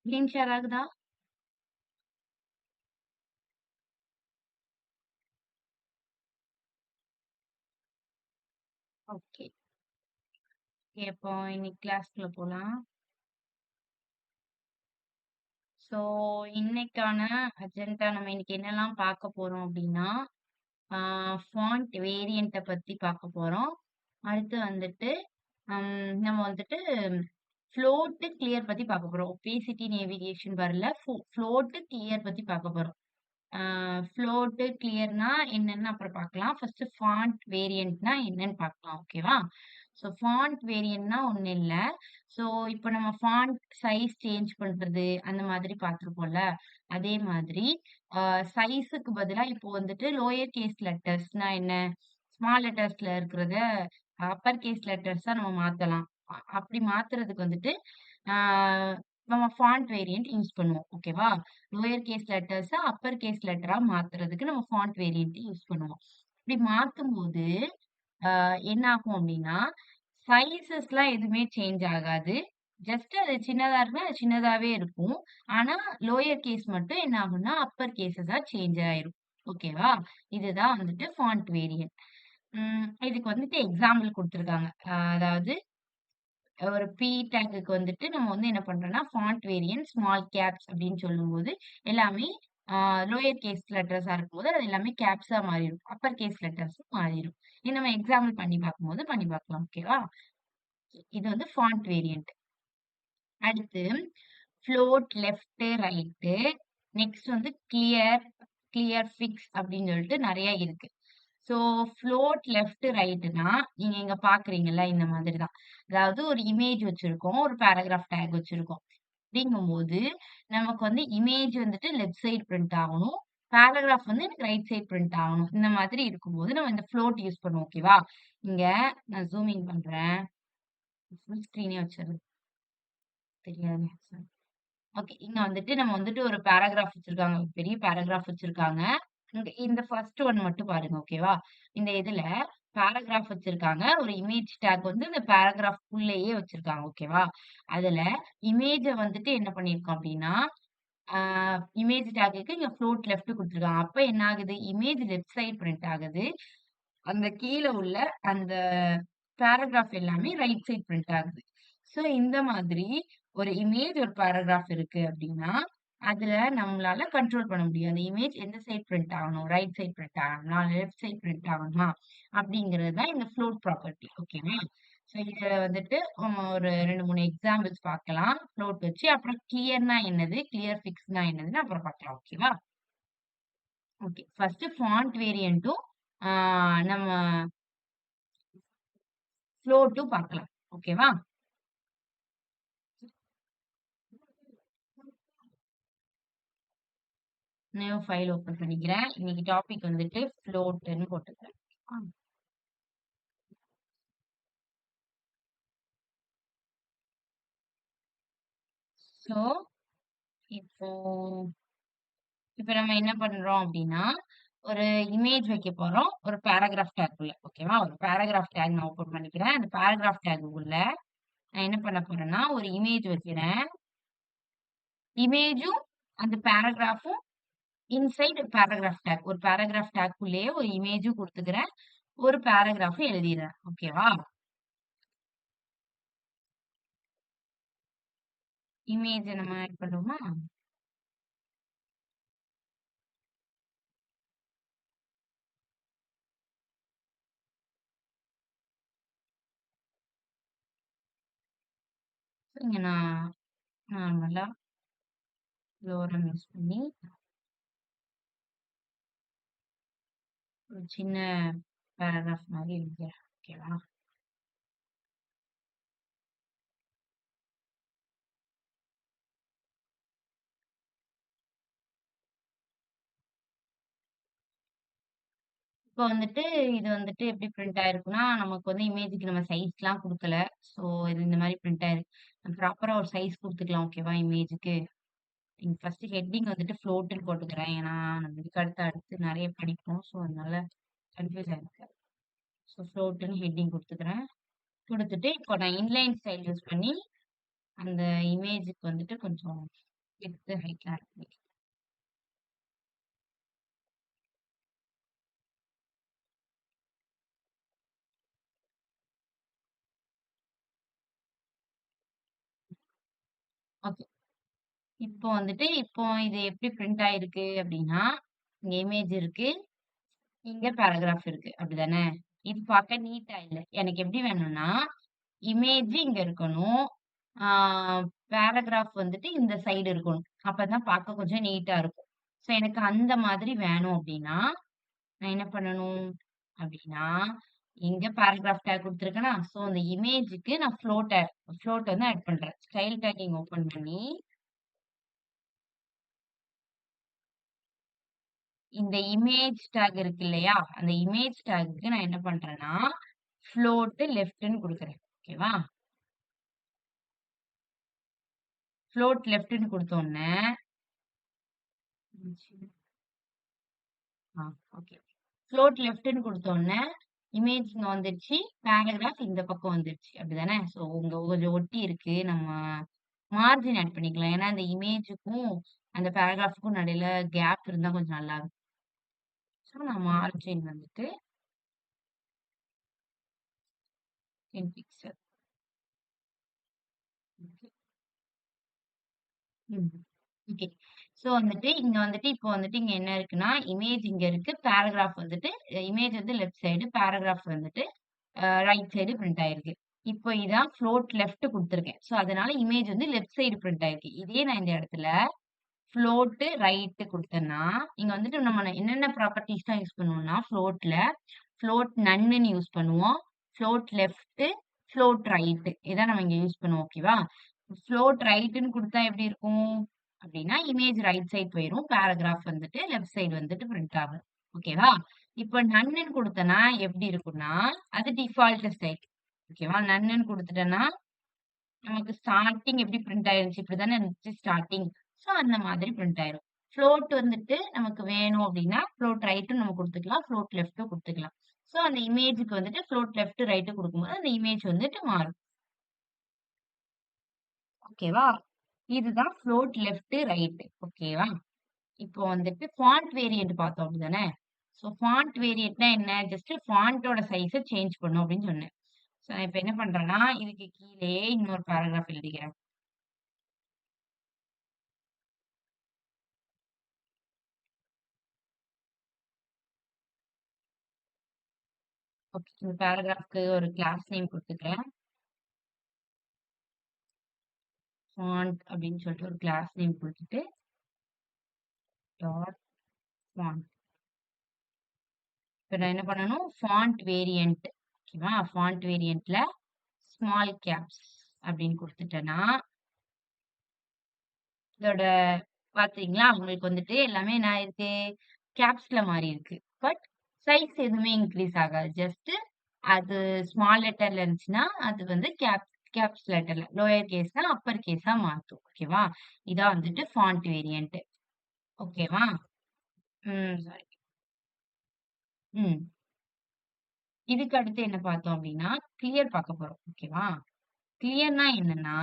Screen share ஆகுதா? Okay. இப்போ இன்னைக்கு கிளாஸ்க்குள்ள போலாம். ஸோ இன்னைக்கான அஜெண்டா நம்ம இன்னைக்கு என்னலாம் பார்க்க போறோம் அப்படின்னா, ஆ ஃபாண்ட் வேரியண்ட்ட பத்தி பார்க்க போறோம். அடுத்து வந்துட்டு நம்ம வந்துட்டு ஃப்ளோட், கிளியர் பத்தி பார்க்க போறோம். ஒப்பேசிட்டி நேவிகேஷன் வரல. ஃப்ளோட், கிளியர் பத்தி பார்க்க போறோம். ஆ ஃப்ளோட், கிளியர்னா என்னன்னு அப்புறம் பார்க்கலாம். ஃபர்ஸ்ட் ஃபாண்ட் வேரியன்ட்னா என்னன்னு பார்க்கலாம். ஓகேவா? ஸோ ஃபாண்ட் வேரியன்ட்னா ஒண்ணும் இல்ல. ஸோ இப்போ நம்ம ஃபாண்ட் சைஸ் சேஞ்ச் பண்றது அந்த மாதிரி பார்த்துருப்போம்ல. அதே மாதிரி ஆ சைஸுக்கு பதிலா இப்போ வந்துட்டு லோயர் கேஸ் லெட்டர்ஸ்னா என்ன? ஸ்மால் லெட்டர்ஸ்ல இருக்கிறத அப்பர் கேஸ் லெட்டர்ஸா நம்ம மாத்தலாம். அப்படி மாத்துறதுக்கு வந்துட்டு ஆ நம்ம ஃபாண்ட் வேரியன்ட் யூஸ் பண்ணுவோம். ஓகேவா? லோயர் கேஸ் லெட்டர்ஸ அப்பர் கேஸ் லெட்டரா மாத்துறதுக்கு நம்ம ஃபாண்ட் வேரியன்ட் யூஸ் பண்ணுவோம். இப்படி மாத்தும்போது என்ன ஆகும் அப்படின்னா, சைஸஸ்லாம் எதுவுமே சேஞ்ச் ஆகாது. ஜஸ்ட் அது சின்னதா இருந்தா, அது சின்னதாவே இருக்கும். ஆனா, லோயர் கேஸ் மட்டும் என்ன ஆகும்னா, அப்பர் கேஸஸா சேஞ்ச் ஆயிரும். ஓகேவா? இதுதான் வந்துட்டு ஃபாண்ட் வேரியன்ட். இதுக்கு வந்துட்டு எக்ஸாம்பிள் குடுத்துருக்காங்க. அதாவது ஒரு டேக்குக்கு வந்துட்டு நம்ம வந்து என்ன பண்றோம்னா, ஃபாண்ட் வேரியன்ட் ஸ்மால் கேப்ஸ் அப்படின்னு சொல்லும்போது, எல்லாமே ஆ லோயர் கேஸ் லெட்டர்ஸா இருக்கும்போது, அது எல்லாமே கேப்ஸா மாறிரும். Upper case லெட்டர்ஸும் மாறிரும். இது நம்ம எக்ஸாம்பிள் பண்ணி பார்க்கும்போது பண்ணி பார்க்கலாம். ஓகேவா? இது வந்து ஃபாண்ட் வேரியன்ட். அடுத்து ஃப்ளோட், லெஃப்ட், ரைட். நெக்ஸ்ட் வந்து கிளியர், ஃபிக்ஸ் அப்படின்னு சொல்லிட்டு நெறைய இருக்கு. ஸோ ஃப்ளோட், லெஃப்ட், ரைட்னா நீங்க இங்க பார்க்குறீங்கல்ல இந்த மாதிரி தான். அதாவது ஒரு இமேஜ் வச்சிருக்கோம். ஒரு பேராகிராஃப் டேக் வச்சிருக்கோம். அப்படிங்கும்போது நமக்கு வந்து இமேஜ் வந்துட்டு லெஃப்ட் சைட் பிரிண்ட் ஆகணும். பேராகிராஃப் வந்து எனக்கு ரைட் சைட் பிரிண்ட் ஆகணும். இந்த மாதிரி இருக்கும்போது நம்ம இந்த ஃப்ளோட் யூஸ் பண்ணுவோம். ஓகேவா? இங்க நான் ஜூம் இன் பண்றேன். ஃபுல் ஸ்க்ரீனே வச்சிடுறேன். தெரியாது. ஓகே. இங்க வந்துட்டு நம்ம வந்துட்டு ஒரு பேராகிராஃப் வச்சிருக்காங்க. ஒரு பெரிய பேராகிராஃப் வச்சிருக்காங்க. இந்த ஃபர்ஸ்ட் ஒன் மட்டும் பாருங்க. ஓகேவா? இந்த இதுல பேராகிராஃப் வச்சிருக்காங்க. ஒரு இமேஜ் டேக் வந்து இந்த பேராகிராஃப்குள்ளேயே வச்சிருக்காங்க. ஓகேவா? அதுல இமேஜ வந்துட்டு என்ன பண்ணியிருக்கோம் அப்டின்னா, ஆ இமேஜ் டேக்குக்கு இங்க ஃப்ளோட் லெஃப்ட் குடுத்துருக்காங்க. அப்ப என்ன ஆகுது? இமேஜ் லெஃப்ட் சைட் பிரிண்ட் ஆகுது. அந்த கீழ உள்ள அந்த பேராகிராஃப் எல்லாமே ரைட் சைட் பிரிண்ட் ஆகுது. ஸோ இந்த மாதிரி ஒரு இமேஜ் ஒரு பேராகிராஃப் இருக்கு அப்டின்னா, அதுல நம்மளால கண்ட்ரோல் பண்ண முடியும். அந்த இமேஜ் எந்த சைட் பிரிண்ட் ஆகணும்? ரைட் சைட் பிரிண்ட் ஆகணுமா? லெஃப்ட் சைட் பிரிண்ட் ஆகணுமா? அப்படிங்கிறது தான் இந்த ஃப்ளோட் ப்ராப்பர்ட்டி. ஓகேவா? ஸோ இதுல வந்துட்டு ஒரு 2, 3 எக்ஸாம்பிள்ஸ் பார்க்கலாம். ஃப்ளோட் வச்சு. அப்புறம் கிளியர்னா என்னது? கிளியர் ஃபிக்ஸ்னா என்னதுன்னு அப்புறம் பார்க்கலாம். ஓகேவா? ஓகே. ஃபர்ஸ்ட் ஃபாண்ட் வேரியன்ட்டும் ஆ நம்ம ஃப்ளோட்டும் பார்க்கலாம். ஓகேவா? நியூ ஃபைல் ஓப்பன் பண்ணிக்கிறேன். இன்னைக்கு டாபிக் வந்துட்டு ஃப்ளோட்ன்னு போட்டுக்கிறேன். ஆ. ஸோ இப்போ இப்ப நம்ம என்ன பண்றோம் அப்டின்னா, ஒரு இமேஜ் வைக்க போறோம். ஒரு பேராகிராஃப் டேக் உள்ள. ஓகேவா? ஒரு பேராகிராஃப் டேக் நான் ஓப்பன் பண்ணிக்கிறேன். அந்த பேராகிராஃப் டேக் உள்ள நான் என்ன பண்ண போறேன்னா, ஒரு இமேஜ் வைக்கிறேன். இமேஜும் அந்த பேராகிராஃபும் இன்சைட் பேராகிராஃப் டேக். ஒரு பேராகிராஃப் டேக்குள்ளேயே ஒரு இமேஜும் குடுத்துக்கிறேன். ஒரு பேராகிராஃபும் எழுதிர்றேன். ஓகேவா? இமேஜ நம்ம ஆட் பண்ணுவோமா? இங்க நான் நார்மலா லோரம் யூஸ் பண்ணி ஒரு சின்ன பேராகிராஃப் மாரி எழுதிக்கிறேன். ஓகேவா? இப்போ வந்துட்டு இது வந்துட்டு எப்படி பிரிண்ட் ஆயிருக்குன்னா, நமக்கு வந்து இமேஜுக்கு நம்ம சைஸ்லாம் குடுக்கல. ஸோ இது இந்த மாரி பிரிண்ட் ஆயிருக்கு. ப்ராப்பரா ஒரு சைஸ் குடுத்துக்கலாம். ஓகேவா? இமேஜுக்கு. நீங்க ஃபர்ஸ்ட் ஹெட்டிங் வந்துட்டு ஃப்ளோட்டுன்னு போட்டுக்கிறேன். ஏன்னா, நம்ம இதுக்கு அடுத்து நெறைய படிப்போம். ஸோ அதனால கன்ஃப்யூஸ் ஆயிருக்கு. ஸோ ஃப்ளோட்டுன்னு ஹெட்டிங் குடுத்துக்கிறேன். குடுத்துட்டு இப்போ நான் இன்லைன் ஸ்டைல் யூஸ் பண்ணி அந்த இமேஜுக்கு வந்துட்டு கொஞ்சம் வித் ஹைட்ல ஆட் பண்ணிக்கலாம். ஓகே. இப்போ இது எப்படி பிரிண்ட் ஆயிருக்கு அப்படின்னா, இங்க இமேஜ் இருக்கு. இங்க பேராகிராஃப் இருக்கு. அப்படிதானே? இது பார்க்க நீட்டா இல்ல. எனக்கு எப்படி வேணும்னா, இமேஜ் இங்க இருக்கணும். ஆ பேராகிராஃப் வந்துட்டு இந்த சைடு இருக்கணும். அப்பதான் பார்க்க கொஞ்சம் நீட்டா இருக்கும். ஸோ எனக்கு அந்த மாதிரி வேணும் அப்படின்னா, நான் என்ன பண்ணணும் அப்படின்னா, இங்க பேராகிராஃப் டேக் குடுத்துருக்கேனா, ஸோ அந்த இமேஜ்க்கு நான் ஃப்ளோட் வந்து ஆட் பண்றேன். ஸ்டைல் டேக்கிங் ஓப்பன் பண்ணி, இந்த இமேஜ் டேக் இருக்கு இல்லையா? அந்த இமேஜ் டேக்க்கு நான் என்ன பண்றேன்னா, ஃப்ளோட் லெஃப்ட்ன்னு குடுக்குறேன். ஓகேவா? ஃப்ளோட் லெஃப்ட்ன்னு குடுத்தோனே ஆ ஓகே. ஃப்ளோட் லெஃப்ட்ன்னு குடுத்தோனே, இமேஜ் இங்க வந்துருச்சு. பேராகிராஃப் இந்த பக்கம் வந்துருச்சு. அப்படிதானே? ஸோ உங்க கொஞ்சம் ஒட்டி இருக்கு. நம்ம மார்ஜின் ஆட் பண்ணிக்கலாம். ஏன்னா, இந்த இமேஜுக்கும், அந்த பேராகிராஃப்க்கும் நடுவுல கேப் இருந்தா கொஞ்சம் நல்லா இருக்கும். ஸோ நான் மார்ஜின் வந்துட்டு 10 பிக்சல். ஓகே. ம். ஓகே. ஸோ வந்துட்டு இங்க வந்துட்டு இப்போ வந்துட்டு இங்க என்ன இருக்குன்னா, இமேஜ் இங்க இருக்கு. பேராகிராஃப் வந்துட்டு இமேஜ் வந்து லெஃப்ட் சைடு, பேராகிராஃப் வந்துட்டு ரைட் சைடு பிரிண்ட் ஆயிருக்கு. இப்போ இதான் ஃப்ளோட் லெஃப்ட் குடுத்துருக்கேன். ஸோ அதனால இமேஜ் வந்து லெஃப்ட் சைடு பிரிண்ட் ஆயிருக்கு. இதே நான் இந்த இடத்துல ஃப்ளோட் ரைட் குடுத்தேன்னா, இங்க வந்துட்டு நம்ம என்னென்ன ப்ராப்பர்ட்டீஸ்லாம் யூஸ் பண்ணுவோம்னா, ஃப்ளோட் நன்னுன்னு யூஸ் பண்ணுவோம். ஃப்ளோட் லெஃப்ட், ஃப்ளோட் ரைட் இதான் நம்ம இங்க யூஸ் பண்ணுவோம். ஓகேவா? ஃப்ளோட் ரைட்ன்னு குடுத்தா எப்படி இருக்கும்? அப்படின்னா, இமேஜ் ரைட் சைடு போயிரும். பேராகிராஃப் வந்துட்டு லெஃப்ட் சைடு வந்துட்டு பிரிண்ட் ஆகும். ஓகேவா? இப்ப நன்னுன்னு குடுத்தேன்னா எப்படி இருக்கும்னா, அது டிஃபால்ட் ஸ்டைல். ஓகேவா? நன்னுன்னு குடுத்துட்டேன்னா, நமக்கு ஸ்டார்ட்டிங் எப்படி பிரிண்ட் ஆயிருந்துச்சு? இப்படித்தானே இருந்துச்சு ஸ்டார்ட்டிங். ஸோ அந்த மாதிரி பிரிண்ட் ஆயிரும். ஃப்ளோட் வந்துட்டு நமக்கு வேணும் அப்படின்னா, ஃப்ளோட் ரைட்டும் நம்ம குடுத்துக்கலாம். ஃப்ளோட் லெஃப்ட்டும் குடுத்துக்கலாம். ஸோ அந்த இமேஜ்க்கு வந்துட்டு ஃப்ளோட் லெஃப்ட், ரைட் குடுக்கும்போது அந்த இமேஜ் வந்துட்டு மாறும். ஓகேவா? இதுதான் ஃப்ளோட் லெஃப்ட், ரைட். ஓகேவா? இப்போ வந்துட்டு ஃபாண்ட் வேரியன்ட் பார்த்தோம் அப்படிதானே? ஸோ ஃபாண்ட் வேரியன்ட்னா என்ன? ஜஸ்ட் ஃபாண்டோட சைஸ சேஞ்ச் பண்ணும் அப்படின்னு சொன்னேன். ஸோ நான் இப்ப என்ன பண்றேன்னா, இதுக்கு கீழயே இன்னொரு பேராகிராஃப் எழுதிக்கிறேன். ஓகே. இந்த பேராகிராஃப்க்கு ஒரு கிளாஸ் நேம் குடுத்துக்கிறேன். ஃபாண்ட் அப்படின்னு சொல்லிட்டு ஒரு கிளாஸ் நேம் குடுத்துட்டு, டாட் ஃபாண்ட். இப்ப நான் என்ன பண்ணணும்? Font variant. ஓகேவா? ஃபாண்ட் வேரியன்ட்ல ஸ்மால் கேப்ஸ் அப்படின்னு குடுத்துட்டேன்னா, இதோட பாத்தீங்களா? உங்களுக்கு வந்துட்டு எல்லாமே என்ன ஆயிருக்கு? கேப்ஸ்ல மாறியிருக்கு. பட் சைஸ் எதுவுமே இன்கிரீஸ் ஆகாது. ஜஸ்ட் அது ஸ்மால் லெட்டர்ல இருந்துச்சுன்னா, அது வந்து கேப்ஸ் லெட்டர்ல. லோயர் கேஸ்னா அப்பர் கேஸா மாத்தும். ஓகேவா? இதான் வந்துட்டு ஃபாண்ட் வேரியன்ட். ஓகேவா? சாரி. ம். இதுக்கு அடுத்து என்ன பார்த்தோம் அப்டின்னா, கிளியர் பார்க்க போறோம். ஓகேவா? கிளியர்னா என்னன்னா,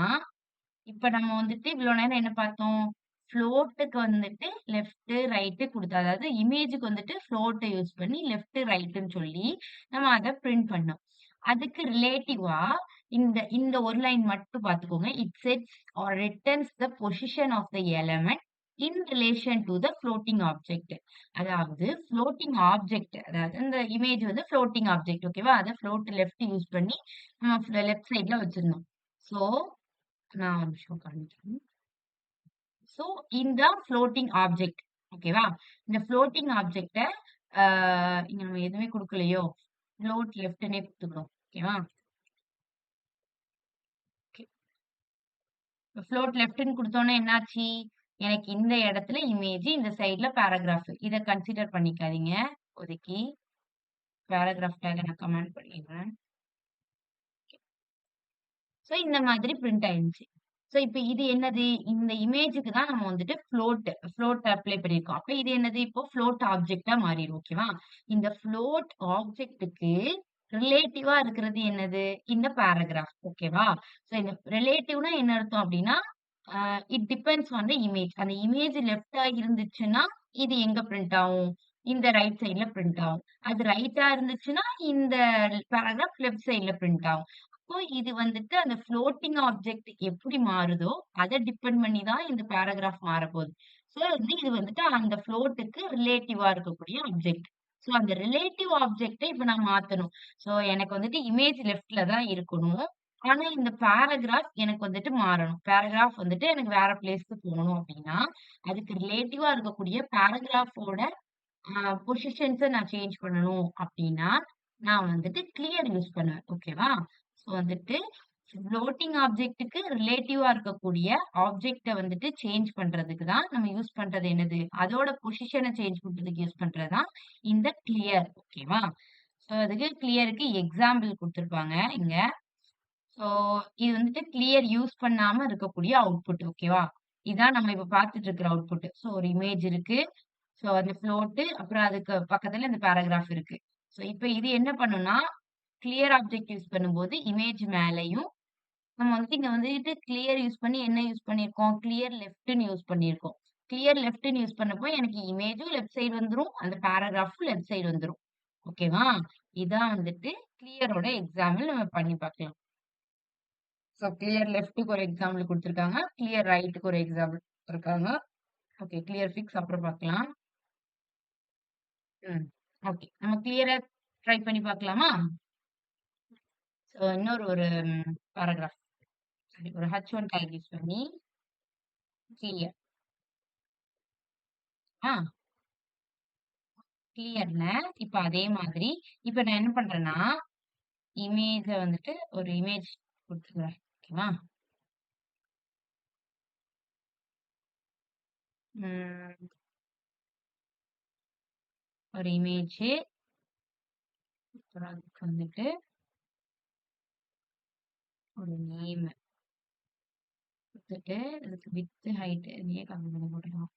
இப்ப நம்ம வந்துட்டு இவ்ளோ நேரம் என்ன பார்த்தோம்? ஃப்ளோட்டுக்கு வந்துட்டு லெஃப்ட், ரைட் குடுத்தோம். அதாவது இமேஜ்க்கு வந்துட்டு ஃப்ளோட்ட யூஸ் பண்ணி லெஃப்ட், ரைட்ன்னு சொல்லி நம்ம அத பிரிண்ட் பண்ணோம். அதுக்கு ரிலேட்டிவா இந்த ஒரு லைன் மட்டும் பார்த்துக்கோங்க. It sets or returns the position of the element in relation to the floating object. அதாவது ஃப்ளோட்டிங் ஆப்ஜெக்ட் அதாவது இந்த இமேஜ் வந்து ஃப்ளோட்டிங் ஆப்ஜெக்ட் ஓகேவா? அத ஃப்ளோட் லெஃப்ட் யூஸ் பண்ணி நம்ம லெஃப்ட் சைட்ல வச்சிருந்தோம். ஸோ நான் ஒரு நிமிஷம் காமிக்கிறேன். ஸோ இந்த ஃப்ளோட்டிங் ஆப்ஜெக்ட் ஓகேவா? இந்த ஃப்ளோட்டிங் ஆப்ஜெக்ட்ட ஆ இங்க நம்ம எதுவுமே குடுக்கலையோ! ஃப்ளோட் லெஃப்ட்ன்னே குடுத்துக்கிறோம். ஓகேவா? ஓகே. ஃப்ளோட் லெஃப்ட்ன்னு குடுத்தோனே என்னாச்சு? எனக்கு இந்த இடத்துல இமேஜ், இந்த சைட்ல பேராகிராஃப். இத கன்சிடர் பண்ணிக்காதீங்க. இப்போதைக்கு பேராகிராஃப் டேக்க நான் கமெண்ட் பண்ணிடுறேன். ஸோ இந்த மாதிரி பிரிண்ட் ஆயிருந்துச்சு. ஸோ இப்ப இது என்னது? இந்த இமேஜ்க்கு தான் நம்ம வந்துட்டு ஃப்ளோட் அப்ளை பண்ணியிருக்கோம். அப்ப இது என்னது? இப்போ ஃப்ளோட் ஆப்ஜெக்ட்டா மாறிரும். ஓகேவா? இந்த ஃப்ளோட் ஆப்ஜெக்ட்க்கு ரிலேட்டிவா இருக்கிறது என்னது? இந்த பேராகிராஃப். ஓகேவா? ஸோ இந்த ரிலேட்டிவ்னா என்ன அர்த்தம் அப்டின்னா, it depends on the image. அந்த இமேஜ் லெஃப்ட்டா இருந்துச்சுன்னா, இது எங்க பிரிண்ட் ஆகும்? இந்த ரைட் சைட்ல பிரிண்ட் ஆகும். அது ரைட்டா இருந்துச்சுன்னா, இந்த பேராகிராஃப் லெஃப்ட் சைட்ல பிரிண்ட் ஆகும். அப்போ இது வந்துட்டு அந்த ஃப்ளோட்டிங் ஆப்ஜெக்ட் எப்படி மாறுதோ, அத டிபெண்ட் பண்ணி தான் இந்த பேராகிராஃப் மாறப்போகுது. ஸோ வந்து இது வந்துட்டு அந்த ஃப்ளோட்டுக்கு ரிலேட்டிவா இருக்கக்கூடிய ஆப்ஜெக்ட். ஸோ அந்த ரிலேட்டிவ் ஆப்ஜெக்ட்ட இப்ப நான் மாத்தணும். ஸோ எனக்கு வந்துட்டு இமேஜ் லெஃப்ட்ல தான் இருக்கணும். ஆனா, இந்த பேராகிராஃப் எனக்கு வந்துட்டு மாறணும். பேராகிராஃப் வந்துட்டு எனக்கு வேற பிளேஸ்க்கு போணும் அப்டின்னா, அதுக்கு ரிலேட்டிவா இருக்கக்கூடிய பேராகிராஃபோட பொசிஷன்ஸ நான் சேஞ்ச் பண்ணணும் அப்டின்னா, நான் வந்துட்டு கிளியர் யூஸ் பண்ணுவேன். ஓகேவா? ஸோ வந்துட்டு ஃப்ளோட்டிங் ஆப்ஜெக்ட்க்கு ரிலேட்டிவா இருக்கக்கூடிய ஆப்ஜெக்ட்ட வந்துட்டு சேஞ்ச் பண்றதுக்கு தான் நம்ம யூஸ் பண்றது என்னது? அதோட பொசிஷன சேஞ்ச் பண்றதுக்கு யூஸ் பண்றது தான் இந்த கிளியர். ஓகேவா? ஸோ அதுக்கு கிளியருக்கு எக்ஸாம்பிள் குடுத்திருப்பாங்க இங்க. ஸோ இது வந்துட்டு கிளியர் யூஸ் பண்ணாம இருக்கக்கூடிய அவுட்புட் ஓகேவா? இதான் நம்ம இப்ப பார்த்துட்டு இருக்கிற அவுட்புட். ஸோ ஒரு இமேஜ் இருக்கு. ஸோ அந்த ஃப்ளோட் அப்புறம் அதுக்கு பக்கத்துல இந்த பேராகிராஃப் இருக்கு. ஸோ இப்ப இது என்ன பண்ணும்னா, கிளியர் ஆப்ஜெக்ட் யூஸ் பண்ணும்போது இமேஜ் மேலயும் நம்ம வந்துட்டு இங்க வந்துட்டு கிளியர் யூஸ் பண்ணி என்ன யூஸ் பண்ணியிருக்கோம்? கிளியர் லெஃப்ட்ன்னு யூஸ் பண்ணியிருக்கோம். கிளியர் லெஃப்ட்ன்னு யூஸ் பண்ணப்போ எனக்கு இமேஜும் லெஃப்ட் சைடு வந்துரும். அந்த பேராகிராஃப்பும் லெஃப்ட் சைடு வந்துரும். ஓகேவா? இதான் வந்துட்டு கிளியரோட எக்ஸாம்பிள் நம்ம பண்ணி பார்க்கலாம். ஸோ கிளியர் லெஃப்ட்க்கு ஒரு எக்ஸாம்பிள் குடுத்துருக்காங்க. கிளியர் ரைட்க்கு ஒரு எக்ஸாம்பிள் குடுத்துருக்காங்க. ஓகே. கிளியர் ஃபிக்ஸ் அப்புறம் பார்க்கலாம். ம். ஓகே. நம்ம கிளியரா ட்ரை பண்ணி பார்க்கலாமா? ஸோ இன்னொரு ஒரு பேராகிராஃப் சாரி ஒரு H1 டேக் யூஸ் பண்ணி கிளியர். ஆ கிளியர்ல இப்ப அதே மாதிரி இப்ப நான் என்ன பண்றேன்னா, இமேஜ வந்துட்டு ஒரு இமேஜ் குடுத்துக்கிறேன். ஓகேவா? ம். ஒரு இமேஜ் அப்புறம் அதுக்கு வந்துட்டு ஒரு நேம் குடுத்துட்டு அதுக்கு விட்த், ஹைட் இதையே கம்மி பண்ணி போட்டுக்கலாம்.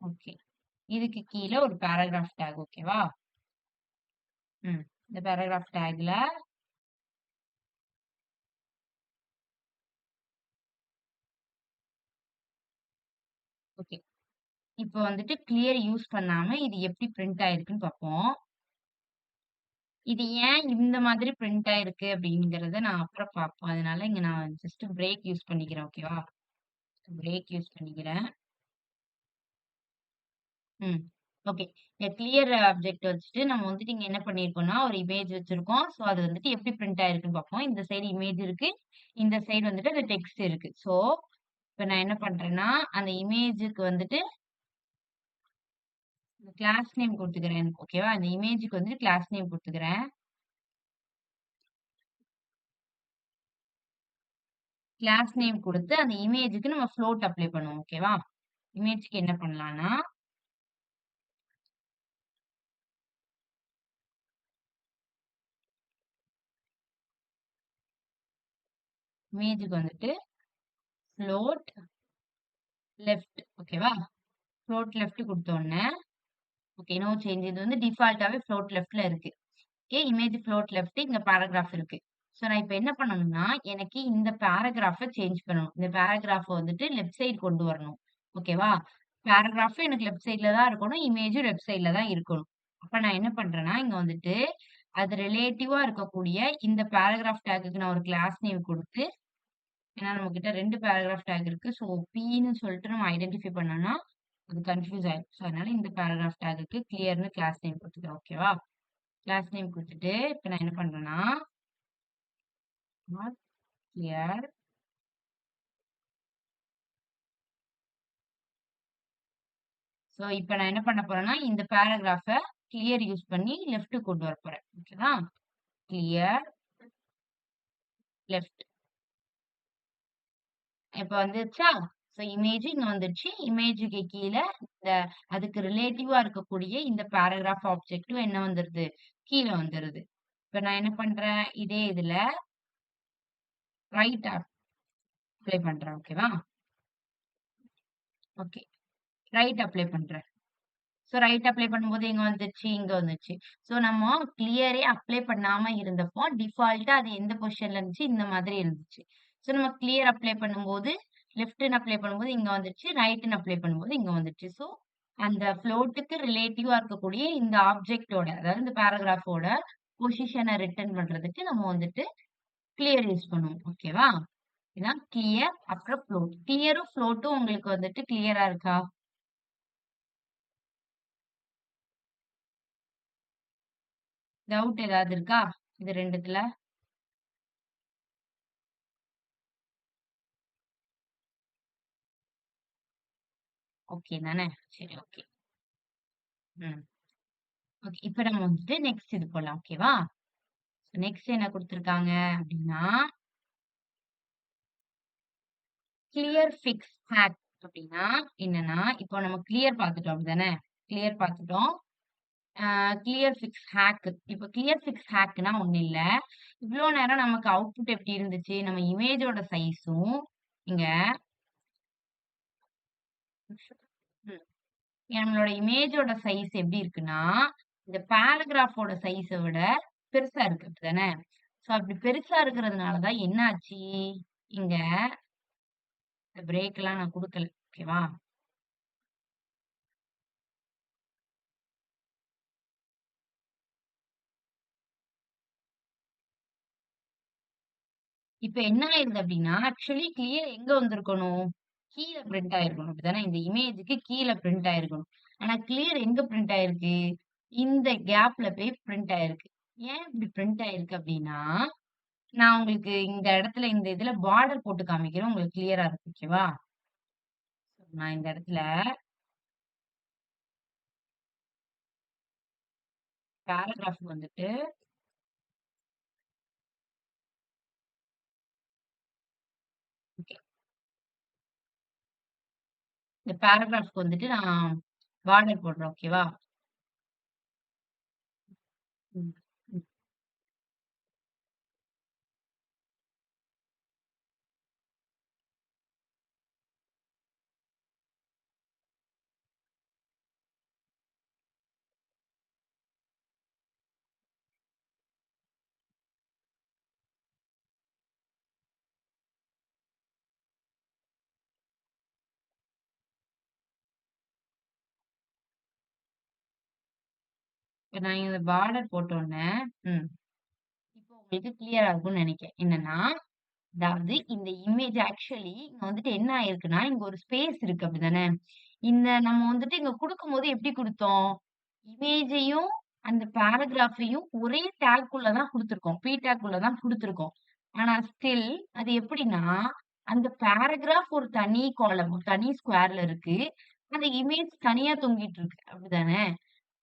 ஓகே. இதுக்கு கீழ ஒரு பேராகிராஃப் டேக் ஓகேவா? ம். இந்த பேராகிராஃப் டேக்ல ஓகே. இப்போ வந்துட்டு கிளியர் யூஸ் பண்ணாம இது எப்படி பிரிண்ட் ஆயிருக்குன்னு பார்ப்போம். இது ஏன் இந்த மாதிரி பிரிண்ட் ஆயிருக்கு அப்படிங்கிறத நான் அப்புறம் பார்ப்போம். அதனால இங்க நான் ஜஸ்ட் பிரேக் யூஸ் பண்ணிக்கிறேன். ஓகேவா? பிரேக் யூஸ் பண்ணிக்கிறேன். ம். ஓகே. இந்த கிளியர் ஆப்ஜெக்ட் வச்சுட்டு நம்ம வந்துட்டு இங்க என்ன பண்ணியிருக்கோம்னா, ஒரு இமேஜ் வச்சிருக்கோம். ஸோ அது வந்துட்டு எப்படி பிரிண்ட் ஆயிருக்குன்னு பார்ப்போம். இந்த சைடு இமேஜ் இருக்கு. இந்த சைடு வந்துட்டு அந்த டெக்ஸ்ட் இருக்கு. ஸோ இப்ப நான் என்ன பண்றேன்னா, அந்த இமேஜுக்கு வந்துட்டு கிளாஸ் நேம் குடுத்துக்கிறேன். ஓகேவா? அந்த இமேஜ்க்கு வந்து கிளாஸ் நேம் குடுத்துக்கிறேன். கிளாஸ் நேம் குடுத்து அந்த இமேஜ்க்கு நம்ம ஃப்ளோட் அப்ளை பண்ணுவோம். ஓகேவா? இமேஜ்க்கு என்ன பண்ணலாம்னா, இமேஜ்க்கு வந்துட்டு ஃப்ளோட் லெஃப்ட் ஓகேவா? ஃப்ளோட் லெஃப்ட் குடுத்தோனே, ஓகே நோ சேஞ்ச் இது வந்து டிஃபால்ட்டாவே ஃப்ளோட் லெஃப்ட்ல இருக்கு. ஓகே இமேஜ் ஃப்ளோட் லெஃப்ட் இங்க பேராகிராஃப் இருக்கு. ஸோ நான் இப்ப என்ன பண்ணணும்னா, எனக்கு இந்த பேராகிராஃப சேஞ்ச் பண்ணணும். இந்த பேராகிராஃப வந்துட்டு லெஃப்ட் சைடு கொண்டு வரணும். ஓகேவா? பேராகிராஃப் எனக்கு லெஃப்ட் சைட்ல தான் இருக்கணும். இமேஜும் லெஃப்ட் சைட்ல தான் இருக்கணும். அப்ப நான் என்ன பண்றேன்னா, இங்க வந்துட்டு அது ரிலேட்டிவா இருக்கக்கூடிய இந்த பேராகிராஃப் டேக்குக்கு நான் ஒரு கிளாஸ் நேம் குடுத்து, ஏன்னா நம்மகிட்ட 2 பேராகிராஃப் டேக் இருக்கு. ஸோ Pன்னு சொல்லிட்டு நம்ம ஐடென்டிஃபை பண்ணோம்னா, அது கன்ஃப்யூஸ் ஆயிடும். ஸோ அதனால இந்த பேராகிராஃப் டேக்குக்கு கிளியர்ன்னு கிளாஸ் நேம் குடுத்துக்கிறேன். ஓகேவா? கிளாஸ் நேம் குடுத்துட்டு, இப்ப நான் என்ன பண்றேன்னா, நாட் கிளியர் ஸோ இப்ப நான் என்ன பண்ண போறேன்னா, இந்த பேராகிராஃப கிளியர் யூஸ் பண்ணி லெஃப்ட்க்கு கொண்டு வரப்போறேன். ஓகேவா? Clear left. இப்ப வந்துருச்சா? ஸோ இமேஜ் இங்க வந்துருச்சு. இமேஜுக்கு கீழ இந்த அதுக்கு ரிலேட்டிவா இருக்கக்கூடிய இந்த பேராகிராஃப் ஆப்ஜெக்டும் என்ன வந்துருது? கீழ வந்துருது. இப்ப நான் என்ன பண்றேன்? இதே இதுல ரைட் அப்ளை பண்றேன். ஓகேவா? ஓகே. ரைட் அப்ளை பண்றேன். ஸோ ரைட் அப்ளை பண்ணும்போது எங்க வந்துருச்சு? இங்க வந்துருச்சு. ஸோ நம்ம கிளியரே அப்ளை பண்ணாம இருந்தப்போ, டிஃபால்ட்டா அது எந்த பொசிஷன்ல இருந்துச்சு? இந்த மாதிரி இருந்துச்சு. ஸோ நம்ம கிளியர் அப்ளை பண்ணும்போது, லெஃப்ட்ன்னு அப்ளை பண்ணும்போது இங்க வந்துருச்சு. ரைட்ன்னு அப்ளை பண்ணும்போது இங்க வந்துருச்சு. ஸோ அந்த ஃப்ளோட்டுக்கு ரிலேட்டிவா இருக்கக்கூடிய இந்த ஆப்ஜெக்ட்டோட, அதாவது இந்த பேராகிராஃபோட பொசிஷன ரிட்டர்ன் பண்றதுக்கு நம்ம வந்துட்டு கிளியர் யூஸ் பண்ணுவோம். ஓகேவா? இதான் கிளியர் அப்புறம் ஃப்ளோட். கிளியரும் ஃப்ளோட்டும் உங்களுக்கு வந்துட்டு கிளியரா இருக்கா? டவுட் ஏதாவது இருக்கா? இது 2த்துல? ஓகே தானே? சரி, ஓகே. ம். ஓகே. இப்ப நம்ம வந்துட்டு நெக்ஸ்ட் இது போலாம். ஓகேவா? நெக்ஸ்ட் என்ன குடுத்துருக்காங்க அப்டின்னா, கிளியர் ஃபிக்ஸ் ஹேக் அப்டின்னா என்னன்னா, இப்போ நம்ம கிளியர் பாத்துட்டோம் அப்டிதானே? கிளியர் பாத்துட்டோம். ஆ கிளியர் ஃபிக்ஸ் ஹேக். இப்ப கிளியர் ஃபிக்ஸ் ஹேக்ன்னா ஒண்ணும் இல்ல. இவ்ளோ நேரம் நமக்கு அவுட்புட் எப்டி இருந்துச்சு? நம்ம இமேஜோட சைஸும், இங்க ம். நம்மளோட இமேஜோட சைஸ் எப்டி இருக்குன்னா, இந்த பேராகிராஃபோட சைஸ விட பெருசா இருக்கு. அப்டிதானே? ஸோ அப்டி பெருசா இருக்கிறதுனால தான் என்ன ஆச்சு? இங்க இந்த பிரேக்லாம் நான் குடுக்கல. ஓகேவா? இப்ப என்ன ஆயிருது அப்டின்னா, ஆக்சுவலி கிளியர் எங்க வந்திருக்கணும்? கீழ பிரிண்ட் ஆயிருக்கணும். அப்டிதானே? இந்த இமேஜ்க்கு கீழ பிரிண்ட் ஆயிருக்கணும். ஆனா கிளியர் எங்க பிரிண்ட் ஆயிருக்கு? இந்த கேப்ல போய் பிரிண்ட் ஆயிருக்கு. ஏன் இப்டி பிரிண்ட் ஆயிருக்கு அப்டின்னா, நான் உங்களுக்கு இந்த இடத்துல இந்த இதுல பார்டர் போட்டு காமிக்கிறேன். உங்களுக்கு கிளியரா இருக்கும். ஓகேவா? நான் இந்த இடத்துல பேராகிராஃப் வந்துட்டு ஓகே. இந்த பேராகிராஃப்க்கு வந்துட்டு நான் பார்டர் போடுறேன். ஓகேவா? ம். ம். இப்ப நான் இந்த பார்டர் போட்டோனே ம். இப்போ உங்களுக்கு கிளியரா இருக்கும்னு நெனைக்கிறேன். என்னன்னா, அதாவது இந்த இமேஜ் ஆக்சுவலி இங்க வந்துட்டு என்ன ஆயிருக்குன்னா, இங்க ஒரு ஸ்பேஸ் இருக்கு அப்படிதானே? இந்த நம்ம வந்துட்டு இங்க குடுக்கும்போது எப்படி குடுத்தோம்? இமேஜையும், அந்த பேராகிராஃபையும் ஒரே டேக்குள்ள தான் குடுத்துருக்கோம். டேக்குள்ள தான் குடுத்துருக்கோம். ஆனா ஸ்டில் அது எப்படின்னா, அந்த பேராகிராஃப் ஒரு தனி காலம், ஒரு தனி ஸ்கொயர்ல இருக்கு. அந்த இமேஜ் தனியா தொங்கிட்டு இருக்கு. அப்படிதானே?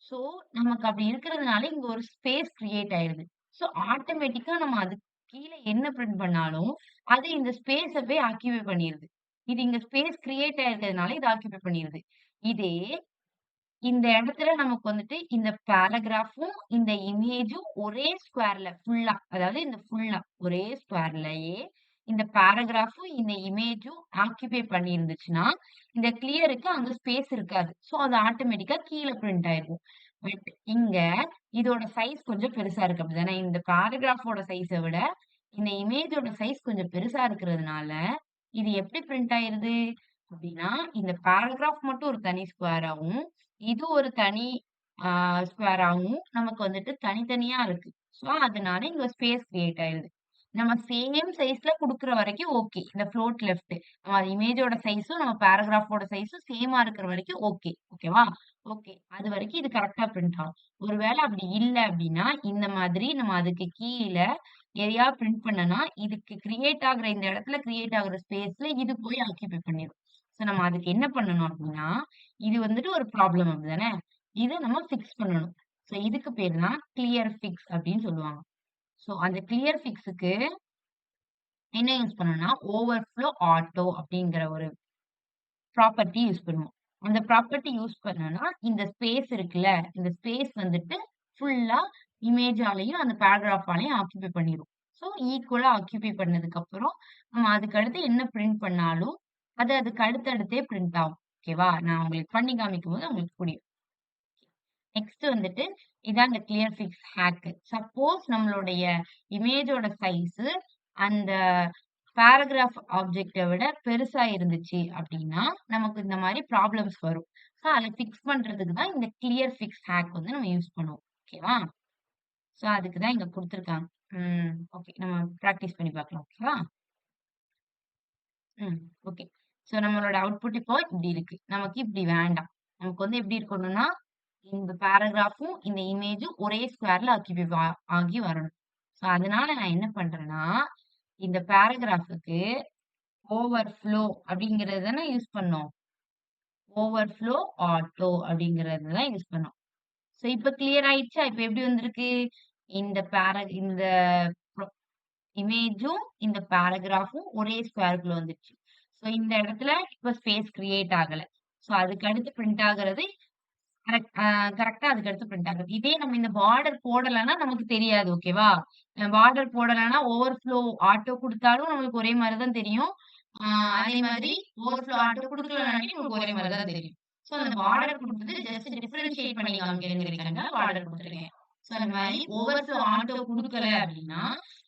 ஸோ, நமக்கு அப்படி இருக்கிறதுனால இங்க ஒரு ஸ்பேஸ் கிரியேட் ஆயிருது. ஸோ, ஆட்டோமேட்டிக்கா நம்ம அதுக்கு கீழ என்ன பிரிண்ட் பண்ணாலும், அது இந்த ஸ்பேஸ போய் ஆக்கியூபை பண்ணிருது. இது இங்க ஸ்பேஸ் கிரியேட் ஆயிருக்கிறதுனால இத ஆக்கியூபை பண்ணிருது. இதே இந்த இடத்துல நமக்கு வந்துட்டு இந்த பேராகிராஃபும், இந்த இமேஜும் ஒரே ஸ்கொயர்ல ஃபுல்லா, அதாவது இந்த ஃபுல்லா ஒரே ஸ்கொயர்லயே இந்த பேராகிராஃபும், இந்த இமேஜும் ஆக்கியூபை பண்ணியிருந்துச்சுன்னா, இந்த கிளியருக்கு அங்க ஸ்பேஸ் இருக்காது. ஸோ, அது ஆட்டோமேட்டிக்கா கீழ பிரிண்ட் ஆயிருக்கும். பட் இங்க இதோட சைஸ் கொஞ்சம் பெருசா இருக்கு. அப்படிதானே? இந்த பேராகிராஃபோட சைஸ விட, இந்த இமேஜோட சைஸ் கொஞ்சம் பெருசா இருக்கிறதுனால, இது எப்படி பிரிண்ட் ஆயிருது? அப்படின்னா, இந்த பேராகிராஃப் மட்டும் ஒரு தனி ஸ்கொயராவும், இது ஒரு தனி ஆ ஸ்கொயராவும் நமக்கு வந்துட்டு தனித்தனியா இருக்கு. ஸோ, அதனால இங்க ஸ்பேஸ் கிரியேட் ஆயிருது. நம்ம சேம் சைஸ்ல குடுக்குற வரைக்கும் ஓகே. இந்த ஃப்ளோட் லெஃப்ட். நம்ம இமேஜோட சைஸும், நம்ம பேராகிராஃபோட சைஸும் சேமா இருக்கிற வரைக்கும் ஓகே. ஓகேவா? ஓகே. அது வரைக்கும் இது கரெக்ட்டா பிரிண்ட் ஆகும். ஒரு வேள அப்படி இல்ல அப்படின்னா, இந்த மாதிரி நம்ம அதுக்கு கீழ எதையா பிரிண்ட் பண்ணனா, இதுக்கு கிரியேட் ஆகுற இந்த இடத்துல கிரியேட் ஆகுற ஸ்பேஸ்ல இது போய் ஆக்கியூபை பண்ணிரும். சோ நம்ம அதுக்கு என்ன பண்ணணும் அப்படின்னா, இது வந்துட்டு ஒரு ப்ராப்ளம் அப்படிதானே? இத நம்ம ஃபிக்ஸ் பண்ணணும். சோ இதுக்கு பேரு தான் கிளியர் ஃபிக்ஸ் அப்படின்னு சொல்லுவாங்க. சோ அந்த கிளியர் ஃபிக்ஸ்க்கு என்ன யூஸ் பண்ணணும்னா, ஓவர்ஃப்ளோ ஆட்டோ அப்படிங்கிற ஒரு ப்ராப்பர்ட்டி யூஸ் பண்ணுவோம். அந்த ப்ராப்பர்ட்டி யூஸ் பண்ணோம்னா, இந்த ஸ்பேஸ் இருக்குல்ல, இந்த ஸ்பேஸ் வந்துட்டு ஃபுல்லா இமேஜாலயும், அந்த பேராகிராஃபாலயும் ஆக்கியூபை பண்ணிரும். ஸோ, ஈக்குவலா ஆக்கியூபை பண்ணதுக்கப்புறம், நம்ம அதுக்கு அடுத்து என்ன பிரிண்ட் பண்ணாலும், அது அதுக்கு அடுத்தடுத்தே பிரிண்ட் ஆகும். ஓகேவா? நான் உங்களுக்கு பண்ணி காமிக்கும்போது உங்களுக்கு புரியும். நெக்ஸ்ட் வந்துட்டு இதான் இந்த கிளியர் ஃபிக்ஸ் ஹேக். சப்போஸ் நம்மளுடைய இமேஜோட சைஸ் அந்த பேராகிராஃப் ஆப்ஜெக்ட விட பெருசா இருந்துச்சு அப்படின்னா நமக்கு இந்த மாதிரி ப்ராப்ளம்ஸ் வரும். ஸோ அதை ஃபிக்ஸ் பண்றதுக்கு தான் இந்த கிளியர் ஃபிக்ஸ் ஹேக் வந்து நம்ம யூஸ் பண்ணுவோம். ஓகேவா? ஸோ அதுக்கு தான் இங்க கொடுத்துருக்காங்க. ஓகே, நம்ம ப்ராக்டிஸ் பண்ணி பார்க்கலாம். ஓகேவா? ஓகே. ஸோ நம்மளோட அவுட்புட் இப்போ இப்படி இருக்கு. நமக்கு இப்படி வேண்டாம். நமக்கு வந்து எப்படி இருக்கணும்னா இந்த பேராகிராஃபும் இந்த இமேஜும் ஒரே ஸ்கொயர்ல ஆக்கிபை ஆகி வரணும். ஸோ அதனால நான் என்ன பண்றேன்னா இந்த பேராகிராஃபுக்கு ஓவர்ஃப்ளோ அப்படிங்கறது தானே யூஸ் பண்ணோம். ஓவர்ஃப்ளோ ஆட்டோ அப்படிங்கறது தான் யூஸ் பண்ணோம். ஸோ இப்ப கிளியர் ஆயிடுச்சா? இப்ப எப்படி வந்திருக்கு? இந்த இமேஜும் இந்த பேராகிராஃபும் ஒரே ஸ்கொயருக்குள்ள வந்துருச்சு. ஸோ இந்த இடத்துல இப்ப ஸ்பேஸ் கிரியேட் ஆகல. ஸோ அதுக்கு அடுத்து பிரிண்ட் ஆகுறது கரெக்ட்டா அதுக்கு அடுத்து பிரிண்ட் ஆகுது. இதே நம்ம இந்த பார்டர் போடலன்னா நமக்கு தெரியாது. ஓகேவா? பார்டர் போடலன்னா ஓவர்ஃப்ளோ ஆட்டோ குடுத்தாலும் நம்மளுக்கு ஒரே மாரி தான் தெரியும். ஆ அதே மாதிரி ஓவர்ஃப்ளோ ஆட்டோ குடுக்கலனாலும் நமக்கு ஒரே மாரி தான் தெரியும். ஸோ அந்த பார்டர் குடுத்தது ஜஸ்ட் டிஃபரன்ஷியேட் பண்ணி காமிக்கிறேங்கிறதுக்காக பார்டர் குடுத்துருக்கேன். ஸோ அந்த மாரி ஓவர்ஃப்ளோ ஆட்டோ குடுக்கல அப்படின்னா,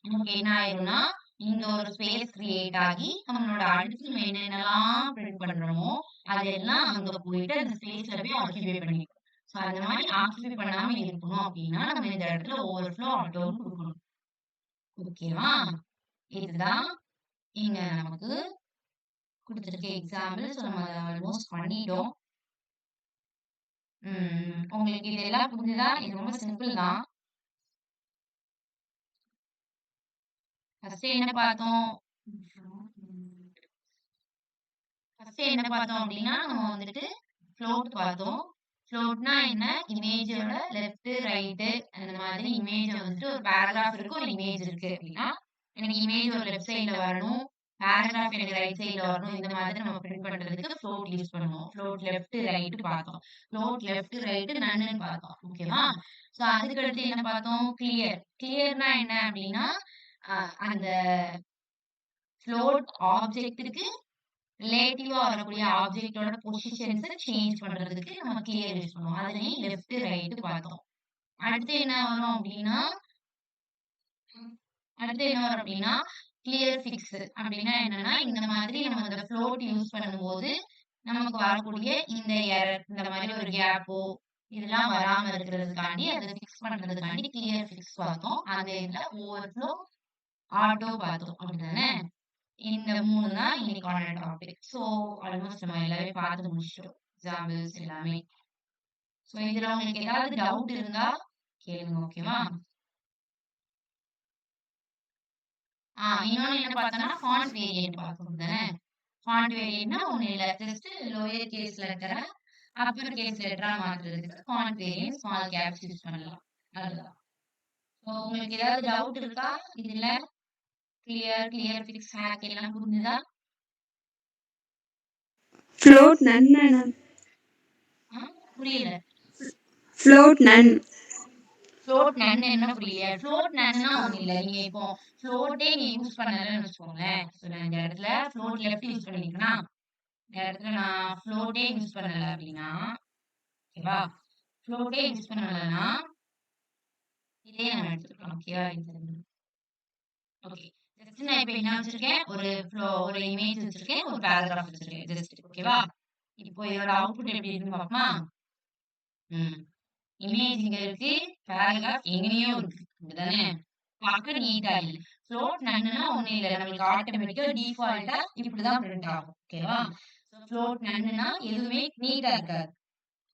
நமக்கு என்ன ஆயிரும்னா, இங்க ஒரு ஸ்பேஸ் கிரியேட் ஆகி நம்மளோட அடுத்து நம்ம என்னென்னலாம் பிரிண்ட் பண்றோமோ, அதெல்லாம் அங்க போயிட்டு அந்த ஸ்பேஸ்ல போய் ஆக்கியூபை பண்ணிக்கும். ஸோ அந்த மாரி ஆக்கியூபை பண்ணாம இருக்கணும் அப்படின்னா, நம்ம இந்த இடத்துல ஓவர்ஃப்ளோ ஆட்டோன்னு குடுக்கணும். ஓகேவா? இதுதான் இங்க நமக்கு குடுத்திருக்க எக்ஸாம்பிள். ஸோ நம்ம அத ஆல்மோஸ்ட் பண்ணிட்டோம். உங்களுக்கு இதெல்லாம் புரிஞ்சுதா? இது ரொம்ப சிம்பிள் தான். ஃபர்ஸ்ட் என்ன பார்த்தோம்? ஃபர்ஸ்ட் என்ன பார்த்தோம் அப்படின்னா, நம்ம வந்துட்டு ஃப்ளோட் பார்த்தோம். ஃப்ளோட்னா என்ன? இமேஜோட லெஃப்ட், ரைட் அந்த மாதிரி இமேஜ வந்துட்டு ஒரு பேராகிராஃப் இருக்கு, ஒரு இமேஜ் இருக்கு அப்படின்னா, எனக்கு இமேஜ் ஒரு லெஃப்ட் சைடுல வரணும். பேராகிராஃப் எனக்கு ரைட் சைடுல வரணும். இந்த மாதிரி நம்ம பிரிண்ட் பண்றதுக்கு ஃப்ளோட் யூஸ் பண்ணுவோம். ஃப்ளோட் லெஃப்ட், ரைட் பார்த்தோம். ஃப்ளோட் லெஃப்ட், ரைட் நன்னு பார்த்தோம். ஓகேவா? சோ அதுக்கு அடுத்து என்ன பார்த்தோம்? கிளியர். கிளியர்னா என்ன அப்படின்னா, அந்த ஃப்ளோட் ஆப்ஜெக்ட்டுக்கு ரிலேட்டிவா வரக்கூடிய ஆப்ஜெக்ட்டோட பொசிஷன்ஸ சேஞ்ச் பண்றதுக்கு நம்ம கிளியர் யூஸ் பண்ணுவோம். அதுலயும் லெஃப்ட், ரைட் பார்த்தோம். அடுத்து என்ன வரும் அப்டின்னா கிளியர் ஃபிக்ஸ் அப்டின்னா என்னன்னா, இந்த மாதிரி நம்ம அந்த ஃப்ளோட் யூஸ் பண்ணும்போது நமக்கு வரக்கூடிய இந்த எரர் இந்த மாதிரி ஒரு கேப்போ இதெல்லாம் வராம இருக்கிறதுக்காண்டி அத ஃபிக்ஸ் பண்றதுக்காண்டி கிளியர் ஃபிக்ஸ் பார்த்தோம். அந்த இதுல ஓவர்ஃப்ளோ ஆட்டோ பார்த்தோம். அப்படிதானே? இந்த 3 தான் இன்னைக்கான டாபிக். சோ ஆல்மோஸ்ட் நம்ம எல்லாமே பார்த்து முடிச்சிட்டோம். எக்ஸாம்பிள்ஸ் எல்லாமே. சோ இதுல உங்களுக்கு ஏதாவது டவுட் இருந்தா கேளுங்க. ஓகேவா? இன்னொன்னு என்ன பார்த்தோம்னா ஃபாண்ட் வேரியன்ட் பார்த்தோம் தானே? ஃபாண்ட் வேரியன்ட்னா ஒண்ணும் இல்ல. ஜஸ்ட் லோயர் கேஸ் லெட்டர அப்பர் கேஸ் லெட்டரா மாத்துறதுக்கு font variant small caps use பண்ணலாம். அதுதான். சோ உங்களுக்கு ஏதாவது டவுட் இருக்கா? இதுல கிளியர் ஃபிக்ஸ் ஹேக் எல்லாம் புரிஞ்சுதா? Float none madam. புரியல. Float none. ஃப்ளோட் நன் என்ன புரியலையா? ஃப்ளோட் நன்னா ஒண்ணும் இல்ல. நீங்க இப்போ ஃப்ளோட்டே நீங்க யூஸ் பண்ணலன்னு வச்சுக்கோங்களேன். சோ நான் இந்த இடத்துல ஃப்ளோட் லெஃப்ட் யூஸ் பண்ணிருக்கேனா, இந்த இடத்துல நான் ஃப்ளோட்டே யூஸ் பண்ணல அப்படின்னா, ஓகேவா? ஃப்ளோட்டே யூஸ் பண்ணலன்னா இதே நம்ம எடுத்துக்கலாம். ஓகேவா? ஓகே. ஜஸ்ட் நான் இப்ப என்ன வச்சிருக்கேன்? ஒரு இமேஜ் வச்சிருக்கேன், ஒரு பேராகிராஃப் வச்சிருக்கேன். ஜஸ்ட் ஓகேவா? இப்போ இதோட அவுட்புட் எப்படி இருக்குன்னு பார்ப்போமா? இமேஜ் இங்க இருக்கு, பேராகிராஃப் எங்கேயோ இருக்கு. அப்படிதானே? பார்க்க நீட்டா இல்ல. ஃப்ளோட் நன்னுனா ஒண்ணும் இல்ல. நம்மளுக்கு ஆட்டோமேட்டிக்கா டிஃபால்ட்டா இப்படிதான் பிரிண்ட் ஆகும். ஓகேவா? ஃப்ளோட் நன்னுனா எதுவுமே நீட்டா இருக்காது.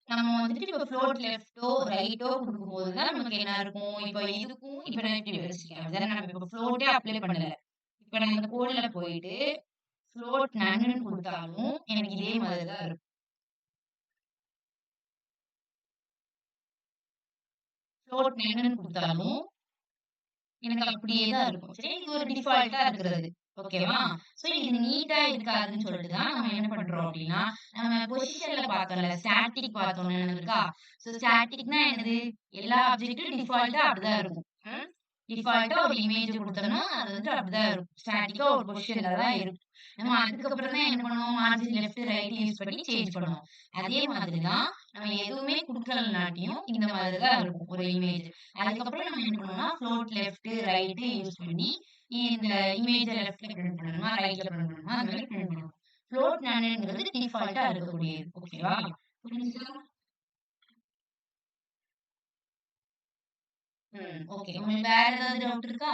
நம்ம வந்துட்டு இப்ப ஃப்ளோட் லெஃப்ட்டோ, ரைட்டோ குடுக்கும்போது தான் நமக்கு என்ன இருக்கும்? இப்ப இதுக்கும் இப்ப நான் இப்படி வச்சிருக்கேன். அப்படிதானே? நம்ம இப்ப ஃப்ளோட்டே அப்ளை பண்ணல. இப்ப நான் இந்த கோடுல போயிட்டு ஃப்ளோட் நன்னுன்னு குடுத்தாலும் எனக்கு இதே மாதிரி தான் இருக்கும். ஃப்ளோட் நன்னுன்னு குடுத்தாலும் எனக்கு அப்படியே தான் இருக்கும். சரி, இது ஒரு டிஃபால்ட்டா இருக்கிறது. ஓகேவா? சோ இது நீட்டா இருக்காதுன்னு சொல்லிட்டு தான் நம்ம என்ன பண்றோம் அப்படின்னா, நம்ம பொசிஷன்ல பார்த்தோம்ல, ஸ்டாட்டிக் பார்த்தோம்னு இருக்கா? சோ ஸ்டாட்டிக்னா என்னது? எல்லா ஆப்ஜெக்ட்டும் டிஃபால்ட்டா அப்படிதான் இருக்கும். டிஃபால்ட்டா ஒரு இமேஜ் குடுத்தோம்னா, அது வந்துட்டு அப்படிதான் இருக்கும். ஸ்டாட்டிக்கா ஒரு பொசிஷன்ல தான் இருக்கும். நம்ம அதுக்கப்புறம் தான் என்ன பண்ணுவோம், மார்ஜின் லெஃப்ட், ரைட் யூஸ் பண்ணி சேஞ்ச் பண்ணுவோம். அதே மாதிரி தான் நம்ம எதுவுமே குடுக்கலனாட்டியும் இந்த மாதிரி தான் இருக்கும் ஒரு இமேஜ். அதுக்கப்புறம் நம்ம என்ன பண்ணுவோம்னா, ஃப்ளோட் லெஃப்ட், ரைட் யூஸ் பண்ணி இந்த இமேஜ லெஃப்ட்ல பிரிண்ட் பண்ணணுமா, ரைட்ல பிரிண்ட் பண்ணணுமா, அந்த மாரி பிரிண்ட் பண்ணணும். ஃப்ளோட் நன்னுங்கிறது டிஃபால்ட்டா இருக்கக்கூடியது. ஓகேவா? புரிஞ்சுதா? ஓகே. உங்களுக்கு வேற ஏதாவது டவுட் இருக்கா?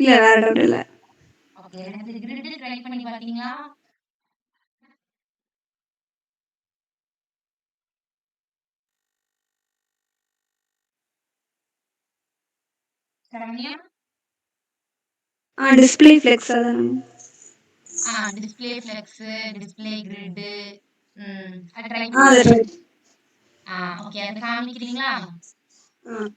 இல்ல வேற டவுட் இல்ல. ஓகே. 2 கிரிட் ட்ரை பண்ணி பார்த்தீங்களா? சரண்யா? டிஸ்ப்ளே ஃப்ளெக்ஸ் அதான ma'am? Display flex, display grid. அது ட்ரை அத ட்ரை. பண்ணீங்களா? ஓகே. அத காமிக்கிறீங்களா? ஆ.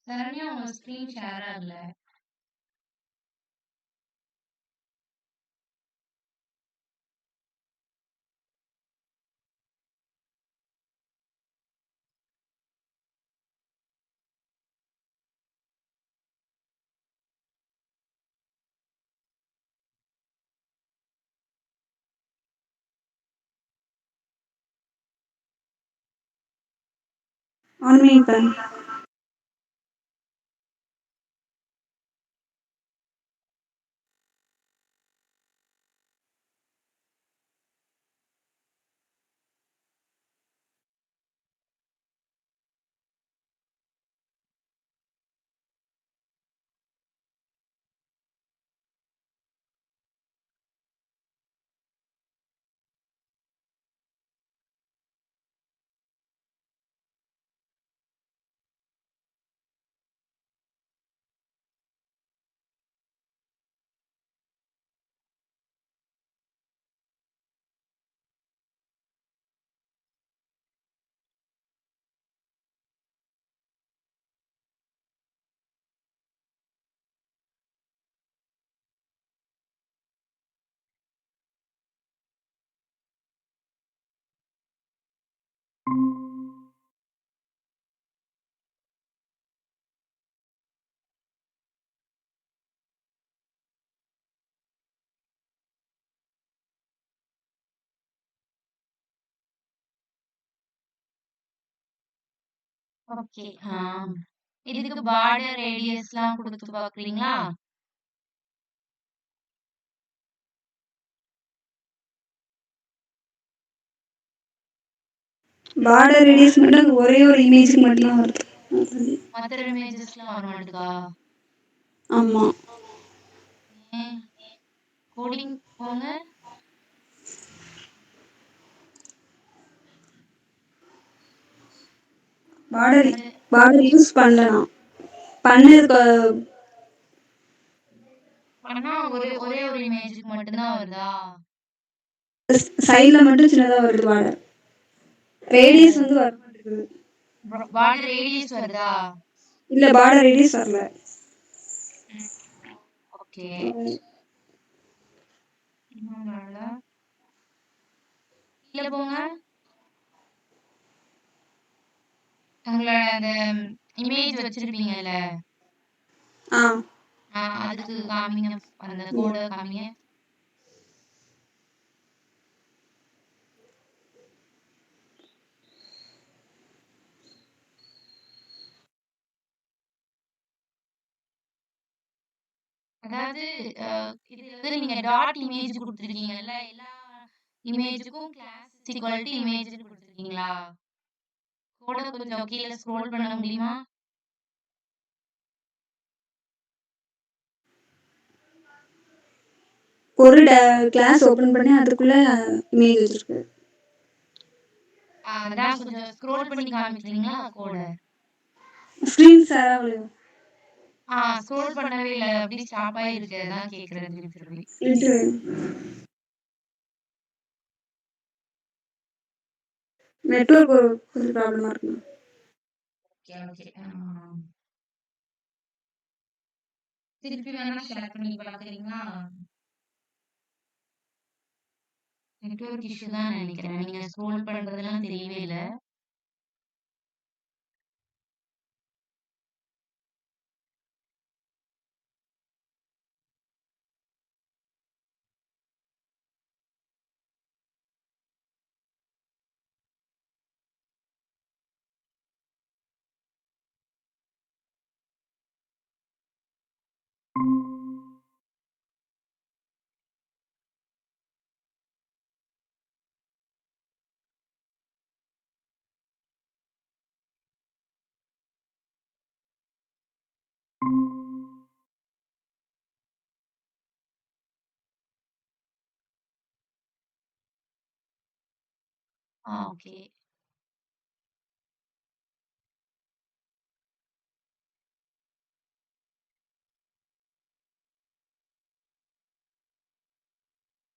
சரண்யா உங்க ஸ்க்ரீன் ஷேர் ஆகல. One minute ma'am. ஓகே. இதுக்கு பார்டர், ரேடியஸ்லாம் குடுத்து பார்க்குறீங்களா? பார்டர் ரேடியஸ் மட்டும் அந்த ஒரே ஒரு இமேஜ்க்கு மட்டும் தான் வருது. மத்த இமேஜஸ்லாம் வர மாட்டுதா? ஆமா. ஏன்? கோடிங் போங்க. பார்டர் அது பார்டர் யூஸ் பண்ணல நான். பண்ணதுக்கு பண்ணா ஒரே ஒரு இமேஜ்க்கு மட்டும் தான் வருதா? சைடுல மட்டும் சின்னதா வருது பார்டர். ரேடியஸ் வந்து வர மாட்டேங்குது. பார்டர் ரேடியஸ் வருதா? இல்ல பார்டர் ரேடியஸ் வரல. ஓகே. இன்னும் வரல. கீழ போங்க. உங்களோட அந்த இமேஜ் வச்சிருப்பீங்கல்ல. ஆ. அதுக்கு காமிங்க. அந்த கோட காமிங்க. அதாவது இதுல வந்து நீங்க டாட் இமேஜ் குடுத்துருக்கீங்கல்ல. எல்லா இமேஜுக்கும் கிளாஸ் ஈக்குவல் டு இமேஜ்னு குடுத்துருக்கீங்களா? கோட கொஞ்சம் கீழ ஸ்க்ரோல் பண்ண முடியுமா? ஒரு கிளாஸ் ஓபன் பண்ணி அதுக்குள்ள இமேஜ் வச்சிருக்கு. அதான் கொஞ்சம் ஸ்க்ரோல் பண்ணி காமிக்கிறீங்களா கோட? Screen share ஆகலையோ? ஸ்க்ரோல் பண்ணவே இல்ல. அப்படியே ஸ்டாப் ஆயிருக்கு. அதான் கேக்குறேன் திருப்பி திருப்பி. இது நெட்வொர்க் கொஞ்சம் ப்ராப்ளமா இருக்கு. Okay, okay. திருப்பி வேணா ஷேர் பண்ணி பாக்குறீங்களா? நெட்வொர்க் இஷ்யூ தான் நெனைக்கிறேன். நீங்க ஸ்க்ரோல் பண்றதெல்லாம் தெரியவே இல்ல. ஓகே.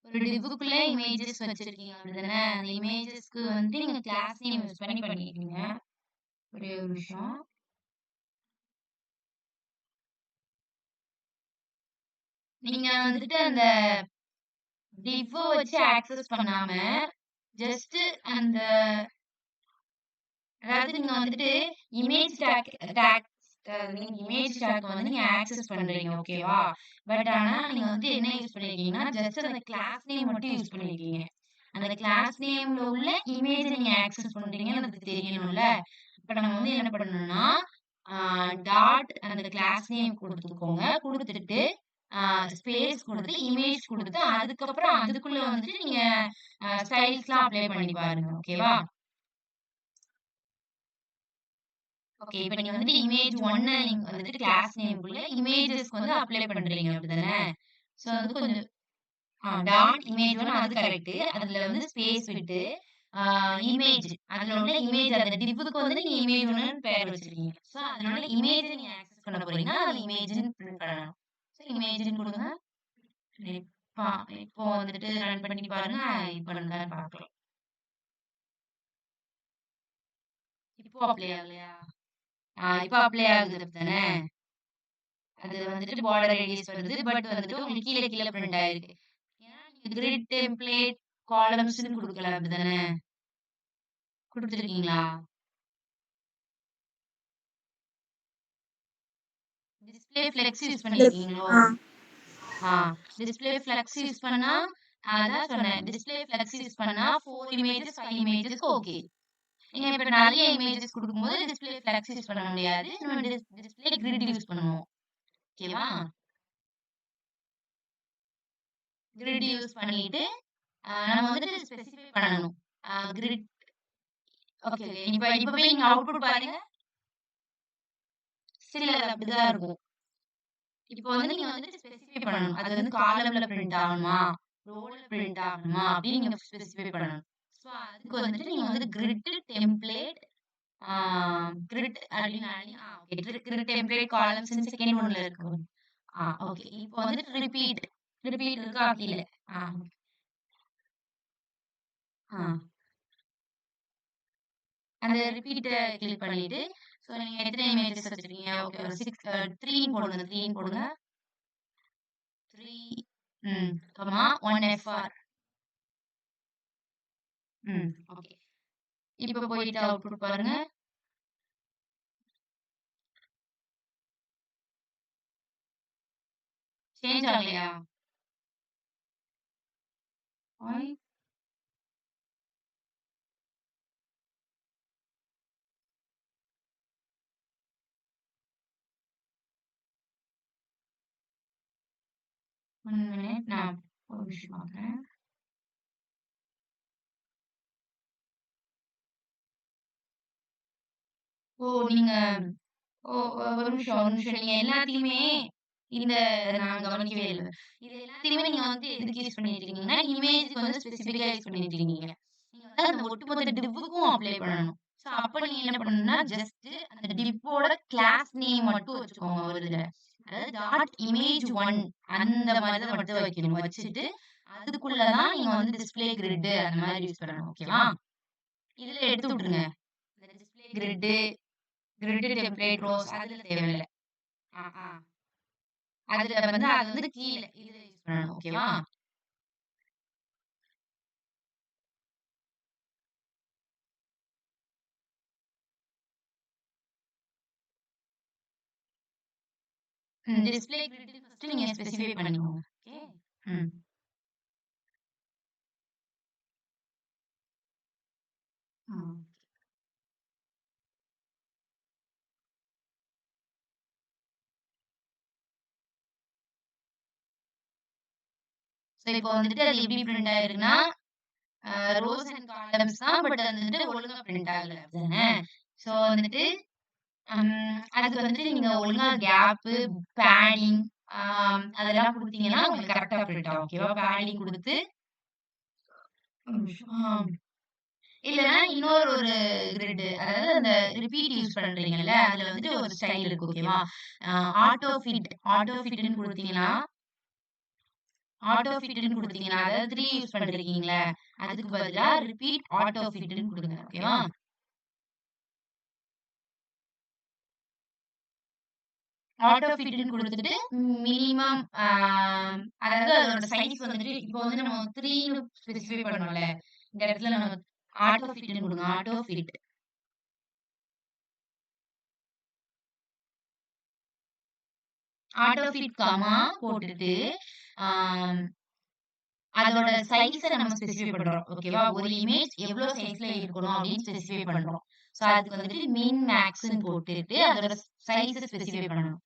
ஒரு டிவ்வுக்குள்ள இமேஜஸ் வச்சிருக்கீங்க அப்படிதானே? அந்த இமேஜஸ்க்கு வந்து நீங்க கிளாஸ் நேம் யூஸ் பண்ணி பண்ணிருக்கீங்க. ஒரே ஒரு நிமிஷம். நீங்க வந்துட்டு அந்த div வச்சு ஆக்சஸ் பண்ணாம, ஜஸ்ட் அந்த அதாவது நீங்க வந்துட்டு இமேஜ் டேக் டேக் நீங்க இமேஜ் டேக் வந்து நீங்க ஆக்சஸ் பண்றீங்க. ஓகேவா? பட் ஆனா நீங்க வந்து என்ன யூஸ் பண்ணிருக்கீங்கன்னா, ஜஸ்ட் அந்த கிளாஸ் நேம் மட்டும் யூஸ் பண்ணிருக்கீங்க. அந்த கிளாஸ் நேம்ல உள்ள இமேஜ நீங்க ஆக்சஸ் பண்றீங்கன்னு அதுக்கு தெரியணும்ல. இப்ப நம்ம வந்து என்ன பண்ணணும்னா, டாட் அந்த கிளாஸ் நேம் குடுத்துக்கோங்க. குடுத்துட்டு ஸ்பேஸ் குடுத்து, இமேஜ் குடுத்து, அதுக்கப்புறம் அதுக்குள்ள வந்துட்டு நீங்க ஸ்டைல்ஸ்லாம் அப்ளை பண்ணி பாருங்க. ஓகேவா? ஓகே. இப்ப நீங்க வந்துட்டு இமேஜ் 1 நீங்க வந்துட்டு கிளாஸ் நேம்க்குள்ள இமேஜஸ்க்கு வந்து அப்ளை பண்றீங்க அப்படிதானே? சோ வந்து கொஞ்சம் டாட் இமேஜ் 1 அது கரெக்ட்டு. அதுல வந்து ஸ்பேஸ் விட்டு, ஆ இமேஜ் அதுல உள்ள இமேஜ் அந்த டிவ்வுக்கு வந்து நீங்க இமேஜ் 1ன்னு பேர் வச்சிருக்கீங்க. சோ அதனால இமேஜ நீங்க ஆக்சஸ் பண்ண போறீங்கன்னா, அதுல இமேஜ்ன்னு பிரிண்ட் பண்ணணும். சோ இமேஜ்ன்னு குடுங்க. இப்ப இப்போ வந்துட்டு ரன் பண்ணி பாருங்க. பண்ணுதான்னு பார்க்கலாம். இப்போ அப்ளை ஆகலையா? இப்போ அப்ளை ஆகுது அப்படிதானே? அது வந்துட்டு பார்டர் ரேடியஸ் வருது. பட் வந்துட்டு உங்களுக்கு கீழ கீழ பிரிண்ட் ஆயிருக்கு. ஏன்னா நீங்க கிரிட் டெம்ப்ளேட் காலம்ஸ்ன்னு குடுக்கல அப்படிதானே? குடுத்துருக்கீங்களா? டிஸ்ப்ளே ஃப்ளெக்ஸ் யூஸ் பண்ணியிருக்கீங்களோ? ஆ. ஆ டிஸ்ப்ளே ஃப்ளெக்ஸ் யூஸ் பண்ணா அதான் சொன்னேன். டிஸ்ப்ளே ஃப்ளெக்ஸ் யூஸ் பண்ணா 4 இமேஜஸ், 5 இமேஜஸ்க்கு ஓகே. நீங்க இப்ப நெறைய இமேஜஸ் குடுக்கும்போது டிஸ்ப்ளே ஃப்ளெக்ஸ் யூஸ் பண்ண முடியாது. நம்ம டிஸ்ப்ளே கிரிட் யூஸ் பண்ணுவோம். ஓகேவா? கிரிட் யூஸ் பண்ணிட்டு, நம்ம வந்துட்டு ஸ்பெசிஃபை பண்ணணும். Grid okay. இப்ப போய் நீங்க அவுட்புட் பாருங்க. ஸ்டில் அது அப்படிதான் இருக்கும். இப்போ வந்து நீங்க வந்துட்டு ஸ்பெசிஃபை பண்ணணும். அது வந்து காலம்ல பிரிண்ட் ஆகணுமா? ரோல பிரிண்ட் ஆகணுமா? அப்படின்னு நீங்க ஸ்பெசிஃபை பண்ணணும். ஸோ அதுக்கு வந்துட்டு நீங்க வந்து கிரிட் டெம்ப்ளேட் ஆ கிரிட் அப்படின்னு okay. Grid template columns second ஒன்ல இருக்கு. ஓகே. இப்போ வந்துட்டு ரிப்பீட் ரிப்பீட் இருக்கா கீழ? ஆ ஆ அந்த ரிப்பீட்ட கிளிக் பண்ணிட்டு, ஸோ நீங்க எத்தனை இமேஜஸ் வச்சிருக்கீங்க? ஓகே ஒரு 6 3ன்னு போடுங்க. 3ன்னு போடுங்க. 3 கமா 1 எஃப்ஆர். ஓகே. இப்ப போயிட்டு அவுட்புட் பாருங்க. சேஞ்ச் ஆகலையா? ஒய் 1 மினிட் நான் ஒரு நிமிஷம் பார்க்குறேன். ஓ! நீங்க ஒரு நிமிஷம், ஒரு நிமிஷம். நீங்க எல்லாத்தையுமே இந்த நான் கவனிக்கவே இல்ல. இது எல்லாத்தையுமே நீங்க வந்து எதுக்கு யூஸ் பண்ணியிருக்கீங்கன்னா, இமேஜ்க்கு வந்து ஸ்பெசிஃபிக்கா யூஸ் பண்ணியிருக்கீங்க. நீங்க வந்து அந்த ஒட்டுமொத்த டிவ்வுக்கும் அப்ளை பண்ணணும். ஸோ அப்ப நீங்க என்ன பண்ணணும்னா, ஜஸ்ட் அந்த டிவ்வோட கிளாஸ் நேம் மட்டும் வச்சுக்கோங்க ஒரு இதுல. அதாவது டாட் இமேஜ் 1 அந்த மாரி தான் மட்டும் வைக்கணும். வச்சுட்டு அதுக்குள்ள தான் நீங்க வந்து டிஸ்ப்ளே கிரிட் அந்த மாரி யூஸ் பண்ணணும். ஓகேவா? இதுல எடுத்து விட்டுருங்க. இந்த டிஸ்ப்ளே கிரிட் டெம்ப்ளேட் ரோஸ் அதுல தேவையில்ல. ஆ, ஆ. அது வந்து கீழ இதுல யூஸ் பண்ணணும். ஓகேவா? டிஸ்ப்ளே கிரிட் ஃபர்ஸ்ட் நீங்க ஸ்பெசிஃபை பண்ணிக்கோங்க. ஓகே. ம். ம். ஸோ இப்போ வந்துட்டு அது எப்படி பிரிண்ட் ஆயிருக்குன்னா, ரோஸ் அண்ட் காலம்ஸ் தான். பட் அது வந்துட்டு ஒழுங்கா பிரிண்ட் ஆகல. அப்படிதானே? ஸோ வந்துட்டு அதுக்கு வந்துட்டு நீங்க ஒழுங்கா கேப்பு, பேடிங் அதெல்லாம் குடுத்தீங்கன்னா உங்களுக்கு கரெக்ட்டா பிரிண்ட் ஆகும். ஓகேவா? பேடிங் குடுத்து ஒரு நிமிஷம். இல்லன்னா இன்னொரு ஒரு கிரிட் அதாவது அந்த ரிப்பீட் யூஸ் பண்றீங்கல்ல, அதுல வந்துட்டு ஒரு ஸ்டைல் இருக்கு. ஓகேவா? அ ஆட்டோ ஃபிட்ன்னு குடுத்தீங்கன்னா அதாவது 3 யூஸ் பண்றீங்கல்ல, அதுக்கு பதிலா ரிப்பீட் ஆட்டோ ஃபிட்ன்னு குடுங்க. ஓகேவா? ஆட்டோ ஃபிட்ன்னு குடுத்துட்டு மினிமம் அதாவது அதோட சைஸ் வந்துட்டு இப்போ வந்து நம்ம 3ன்னு ஸ்பெசிஃபை பண்ணோம்ல, இந்த இடத்துல நம்ம ஆட்டோ ஃபிட்ன்னு குடுங்க. ஆட்டோ ஃபிட் கமா போட்டுட்டு ஆம் அதோட சைஸ நம்ம ஸ்பெசிஃபை பண்றோம். ஓகேவா? ஒரு இமேஜ் எவ்ளோ சைஸ்ல இருக்கணும் அப்படின்னு ஸ்பெசிஃபை பண்றோம். சோ அதுக்கு வந்துட்டு மின், மேக்ஸ்ன்னு போட்டுட்டு அதோட சைஸ ஸ்பெசிஃபை பண்ணணும்.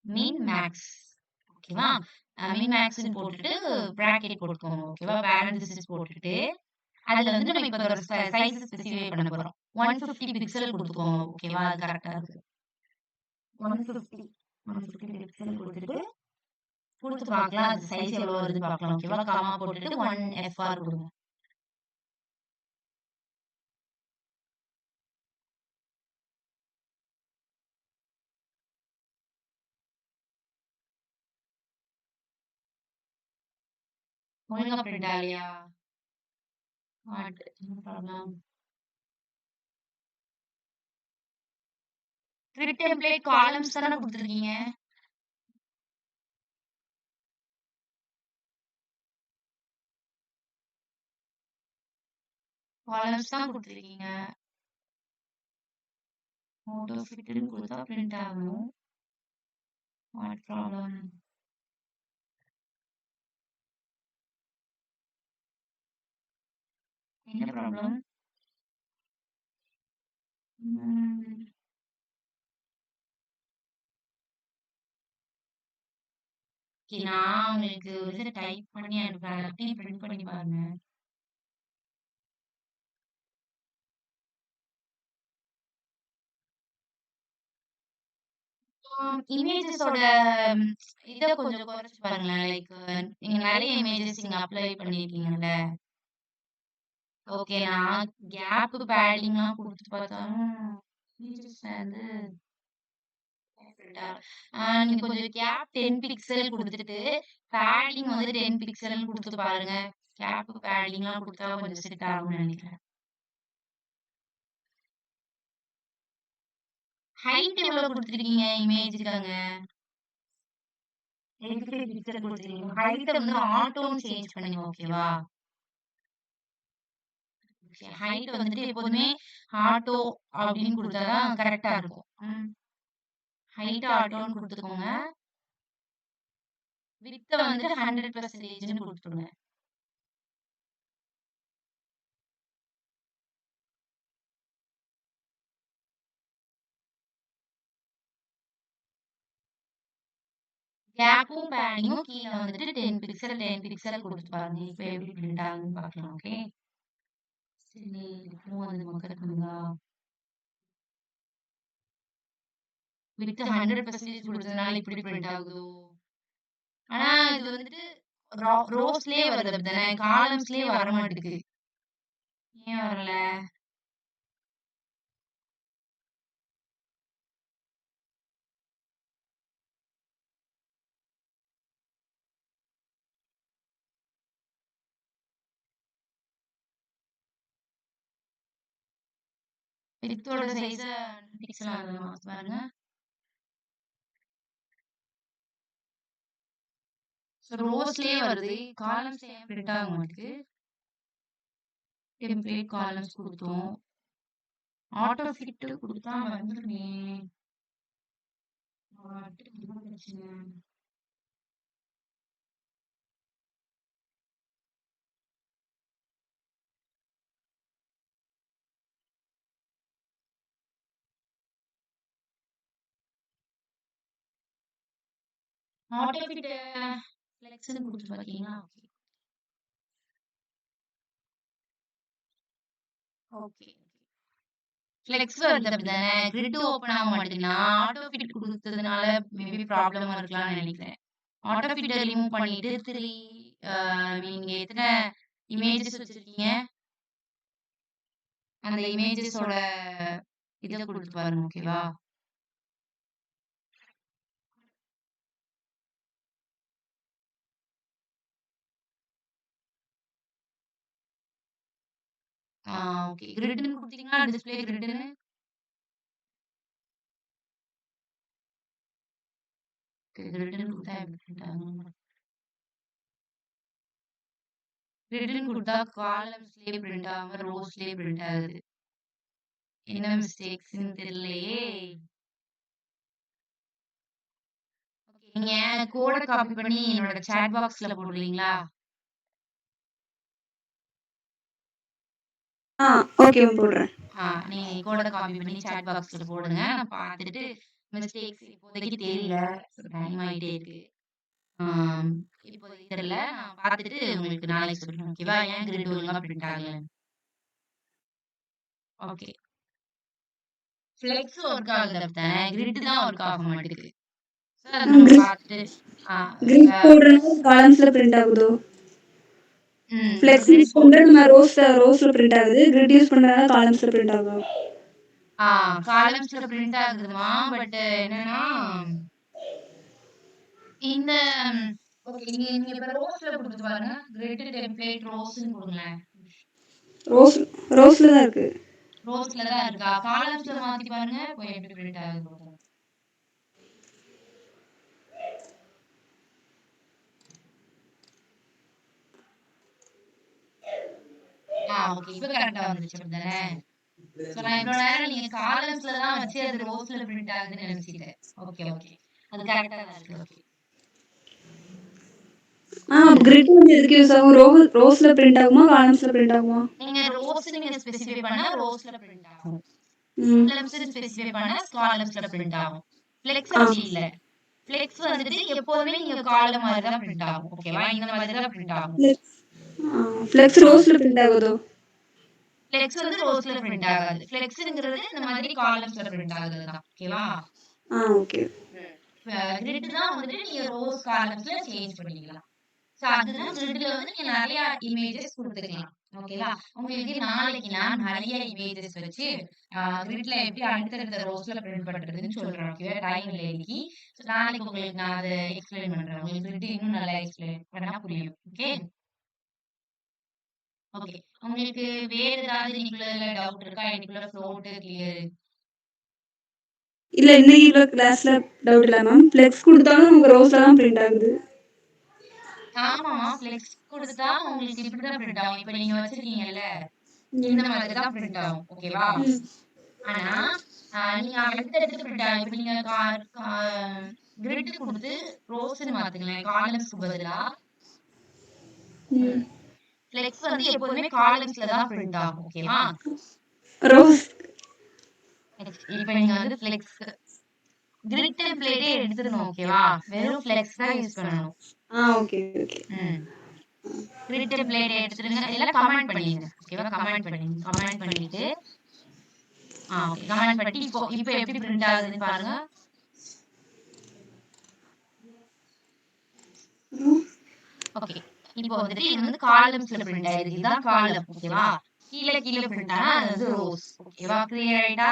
மின், மேக்ஸ். ஓகேவா? மின், மேக்ஸ்ன்னு போட்டுட்டு பிராக்கெட் போட்டுக்கோங்க. ஓகேவா? பேரன்தசிஸ் போட்டுட்டு அதுல வந்து நம்ம இப்ப அதோட சைஸ ஸ்பெசிஃபை பண்ண போறோம். 150 பிக்சல் குடுத்துக்கோங்க. ஓகேவா? அது கரெக்ட்டா இருக்கு. 150 150 பிக்சல் குடுத்து பார்க்கலாம். அது சைஸ் எவ்வளோ வருதுன்னு பார்க்கலாம். ஓகேவா? கமா போட்டுட்டு 1 எஃப்ஆர் குடுங்க. ஒழுங்கா பிரிண்ட் ஆகலையா? வாட்? என்ன ப்ராப்ளம்? கிரிட் டெம்ப்ளேட் காலம்ஸ் தானே குடுத்துருக்கீங்க. காலம்ஸ் தான் குடுத்துருக்கீங்க. ஆட்டோ ஃபிட்ன்னு குடுத்தா பிரிண்ட் ஆகணும். What problem? என்ன ப்ராப்ளம்? ம். ஓகே. நான் உங்களுக்கு ஒரு இத டைப் பண்ணி அனுப்புறேன். அத அப்படியே பிரிண்ட் பண்ணி பாருங்க. இமேஜஸோட இத கொஞ்சம் குறைச்சு பாருங்களேன். லைக் நீங்க நெறைய இமேஜஸ் இங்க அப்ளை பண்ணியிருக்கீங்கல்ல. ஓகே. நான் கேப் பேடிங்லாம் குடுத்து பார்த்தாலும் இமேஜஸ் வந்து நீங்க கொஞ்சம் கேப் 10 பிக்சல் குடுத்துட்டு, பேடிங் வந்து 10 பிக்சல்னு குடுத்து பாருங்க. கேப் பேடிங்லாம் குடுத்தா கொஞ்சம் செட் ஆகும்னு நெனைக்கிறேன். ஹைட் எவ்வளோ குடுத்துருக்கீங்க இமேஜ்க்கு அங்க? 85 பிக்சல் குடுத்துருக்கீங்க. ஹைட்ட வந்து ஆட்டோன்னு சேஞ்ச் பண்ணுங்க ஓகேவா? ஹைட் வந்துட்டு எப்போதுமே ஆட்டோ அப்படின்னு குடுத்தா தான் கரெக்ட்டா இருக்கும். ஹைட் ஆட்டோன்னு குடுத்துக்கோங்க. விட்த்த வந்துட்டு 100%ன்னு குடுத்துருங்க. கேப்பும், பேடிங்கும் கீழ வந்துட்டு 10 பிக்சல், 10 பிக்சல் குடுத்து பாருங்க. இப்ப எப்படி பிரிண்ட் ஆகுதுன்னு பார்க்கலாம். ஓகே. சரி, இப்பவும் அது மக்கர் பண்ணுதா? விட்த் 100% குடுத்ததுனால இப்படி பிரிண்ட் ஆகுதோ? ஆனா இது வந்துட்டு ரோஸ்லயே வருது அப்படிதானே? காலம்ஸ்லயே வரமாட்டுது. ஏன் வரல? விட்த்தோட சைஸ பிக்சல் ஆகுதுமா பாருங்க. ரோஸ்லயே வருது. காலம்ஸ்ல ஏன் பிரிண்ட் ஆக மாட்டுது? டெம்ப்ளேட் காலம்ஸ் குடுத்தோம். ஆட்டோ ஃபிட் குடுத்தா வந்துருமே. என்ன பிரச்சனை? ஆட்டோ ஃபிட் ஃப்ளெக்ஸ்ன்னு குடுத்து பாத்தீங்களா? ஓகே. ஃப்ளெக்ஸ் வருது அப்படிதானே? கிரிட் ஓப்பன் ஆக மாட்டேங்குது. நான் ஆட்டோ ஃபிட் குடுத்ததுனால மேபி ப்ராப்ளமா இருக்கலாம்னு நெனைக்கிறேன். ஆட்டோ ஃபிட்ட ரிமூவ் பண்ணிட்டு 3 நீங்க எத்தன இமேஜஸ் வச்சிருக்கீங்க? அந்த இமேஜஸோட இத குடுத்து பாருங்க ஓகேவா? ஆ ஓகே. கிரிட்ன்னு குடுத்தீங்கன்னா டிஸ்ப்ளே கிரிட்ன்னு கிரிட்ன்னு குடுத்தா எப்படி பிரிண்ட் ஆகும்? கிரிட்ன்னு குடுத்தா காலம்ஸ்லயே பிரிண்ட் ஆகாம ரோஸ்லயே பிரிண்ட் ஆகுது. என்ன மிஸ்டேக்ஸ்ன்னு தெரியலையே! ஓகே. நீங்க கோட காப்பி பண்ணி என்னோட சாட் பாக்ஸ்ல போடுறீங்களா? ஆ ஓகே மேம் போடுறேன். நீங்க கோட காப்பி பண்ணி சாட் பாக்ஸ்ல போடுங்க. நான் பார்த்துட்டு மிஸ்டேக்ஸ் இப்போதைக்கு தெரியல. டைம் ஆயிட்டே இருக்கு. ஆம் இப்போதைக்கு தெரியல. நான் பார்த்துட்டு உங்களுக்கு நாளைக்கு சொல்றேன். ஓகேவா? ஏன் கிரிட் ஒழுங்கா பிரிண்ட் ஆகலன்னு. ஓகே. ஃப்ளெக்ஸ் ஒர்க் ஆகுது அப்படித்தானே? கிரிட் தான் ஒர்க் ஆக மாட்டேங்குது. சோ அத நம்ம கிரிட் பார்த்துட்டு ஆ கிரிட் அ போடுறனால காலம்ஸ்ல பிரிண்ட் ஆகுதோ? ஃப்ளெக்ஸ் கிரிட் யூஸ் பண்ற நம்ம ரோஸ்ல பிரிண்ட் ஆகுது. கிரிட் யூஸ் பண்றனால காலம்ஸ்ல பிரிண்ட் ஆகும். ஆ காலம்ஸ்ல பிரிண்ட் ஆகுதுமா. பட் என்னன்னா இந்த ஓகே. நீங்க நீங்க இப்ப ரோஸ்ல குடுத்து பாருங்க. கிரிட் டெம்ப்ளேட் ரோஸ்ன்னு குடுங்களேன். ரோஸ் ரோஸ்ல தான் இருக்கு. ரோஸ்ல தான் இருக்கா? காலம்ஸ்ல மாத்தி பாருங்க. இப்போ எப்படி பிரிண்ட் ஆகுது பாருங்க. ஓகே. இப்ப கரெக்ட்டா வந்துருச்சு அப்படிதானே? சோ நான் இவ்வளோ நேரம் நீங்க காலம்ஸ்ல தான் வச்சு அது ரோஸ்ல பிரிண்ட் ஆகுதுன்னு நெனச்சுட்டேன். Okay, okay. அது கரெக்ட்டா தான் இருக்கு. ஓகே. கிரிட் வந்து எதுக்கு யூஸ் ஆகும்? ரோஸ்ல பிரிண்ட் ஆகுமா? காலம்ஸ்ல பிரிண்ட் ஆகுமா? நீங்க ரோஸ் நீங்க ஸ்பெசிஃபை பண்ணா ரோஸ்ல பிரிண்ட் ஆகும். ம். காலம்ஸ்ன்னு ஸ்பெசிஃபை பண்ணா காலம்ஸ்ல பிரிண்ட் ஆகும். ஃப்ளெக்ஸ் ஆ. அப்படி இல்ல. ஃப்ளெக்ஸ் வந்துட்டு எப்போதுமே நீங்க காலம் மாரி தான் பிரிண்ட் ஆகும். ஓகேவா? இந்த மாதிரி தான் பிரிண்ட் ஆகும். ஃப்ளெக்ஸ் ஃப்ளெக்ஸ் ஆ. ரோஸ்ல பிரிண்ட் ஆகுதோ? ஃப்ளெக்ஸ் வந்து ரோஸ்ல பிரிண்ட் ஆகாது. ஃப்ளெக்ஸ்ங்கிறது இந்த மாதிரி காலம்ஸ்ல பிரிண்ட் ஆகுறது தான். ஓகேவா? ஓகே. ம். கிரிட் தான் வந்துட்டு நீங்க ரோஸ் காலம்ஸ்ல சேஞ்ச் பண்ணிக்கலாம். சோ அதுதான் கிரிட்ல வந்து நீங்க நெறைய இமேஜஸ் குடுத்துக்கலாம். ஓகேவா? உங்களுக்கு நாளைக்கு நான் நெறைய இமேஜஸ் வச்சு கிரிட்ல எப்படி அடுத்தடுத்த ரோஸ்ல பிரிண்ட் பண்றதுன்னு சொல்றேன். ஓகேவா? டைம் இல்ல இன்னைக்கு. சோ நாளைக்கு உங்களுக்கு நான் அத எக்ஸ்பிளைன் பண்றேன். உங்களுக்கு கிரிட் இன்னும் நல்லா எக்ஸ்பிளைன் பண்ணா புரியும். ஓகே? ஓகே. உங்களுக்கு வேற ஏதாவது இன்னைக்குள்ள டவுட் இருக்கா? இன்னைக்குள்ள ஃப்ளோட் கிளியர். இல்ல இன்னைக்கு உள்ள கிளாஸ்ல டவுட் இல்ல மேம். ஃப்ளெக்ஸ் குடுத்தாலும் நமக்கு ரோஸ்ல தான் பிரிண்ட் ஆகுது. ஆமாமா. ஃப்ளெக்ஸ் குடுத்தா உங்களுக்கு இப்படிதான் பிரிண்ட் ஆகும். இப்ப நீங்க வச்சிருக்கீங்கல்ல, ம். இந்த மாதிரி தான் பிரிண்ட் ஆகும். ஓகேவா? ம். ஆனா, நீங்க அடுத்தடுத்து பிரிண்ட் ஆகும். இப்ப நீங்க கா கா கிரிட் குடுத்து ரோஸ்ன்னு மாத்துங்களேன். காலம்ஸ்க்கு பதிலா ம். ம். ஃப்ளெக்ஸ் வந்து எப்போதுமே காலம்ஸ்ல தான் பிரிண்ட் ஆகும். ஓகேவா? ரோஸ் இப்ப நீங்க வந்து ஃப்ளெக்ஸ் கிரிட் டெம்ப்ளேட்டே எடுத்துறணும். ஓகேவா? வெறும் ஃப்ளெக்ஸ் தான் யூஸ் பண்ணணும். Okay, okay. ம். கிரிட் டெம்ப்ளேட் எடுத்துருங்க. இல்ல கமெண்ட் பண்ணிருங்க. ஓகேவா? கமெண்ட் பண்ணிருங்க. கமெண்ட் பண்ணிட்டு ஓகே. கமெண்ட் பண்ணிட்டு இப்போ இப்போ எப்படி பிரிண்ட் ஆகுதுன்னு பாருங்க. ஓகே. இப்போ வந்துட்டு இது வந்து காலம்ஸ்ல பிரிண்ட் ஆயிருக்கு. இதுதான் காலம். ஓகேவா? கீழ பிரிண்ட் ஆனா அது வந்து ரோஸ். ஓகேவா? கிளியர் ஆயிட்டா?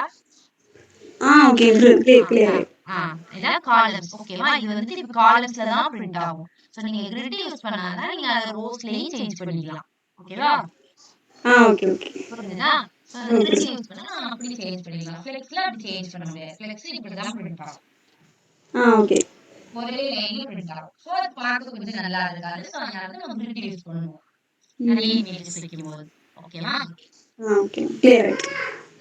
ஓகே. ஆ, கிளியர் ஆ, ஆயிடுச்சு. ஆ. இதான் காலம்ஸ். ஓகேவா? இது வந்துட்டு இப்ப காலம்ஸ்ல தான் பிரிண்ட் ஆகும். சோ நீங்க கிரிட் யூஸ் பண்ணாதான் நீங்க அத ரோஸ்லயும் சேஞ்ச் பண்ணிக்கலாம். ஓகேவா? Okay, okay. புரிஞ்சுதா? சோ அந்த ஓகே. கிரிட் யூஸ் பண்ணா அப்படி சேஞ்ச் பண்ணிக்கலாம். ஃப்ளெக்ஸ்ல அப்படி சேஞ்ச் பண்ண முடியாது. ஃப்ளெக்ஸ் இப்படிதான் பிரிண்ட் ஆகும். ஓகே. ஒரே லைன்ல பிரிண்ட் ஆகும். சோ அது பார்க்க கொஞ்சம் நல்லா இருக்காது. சோ அதனால தான் நம்ம கிரிட் யூஸ் பண்ணுவோம். நெறைய ம். இமேஜஸ் வைக்கும்போது. ஓகேவா? ஓகே. கிளியர் ஆயிடுச்சு.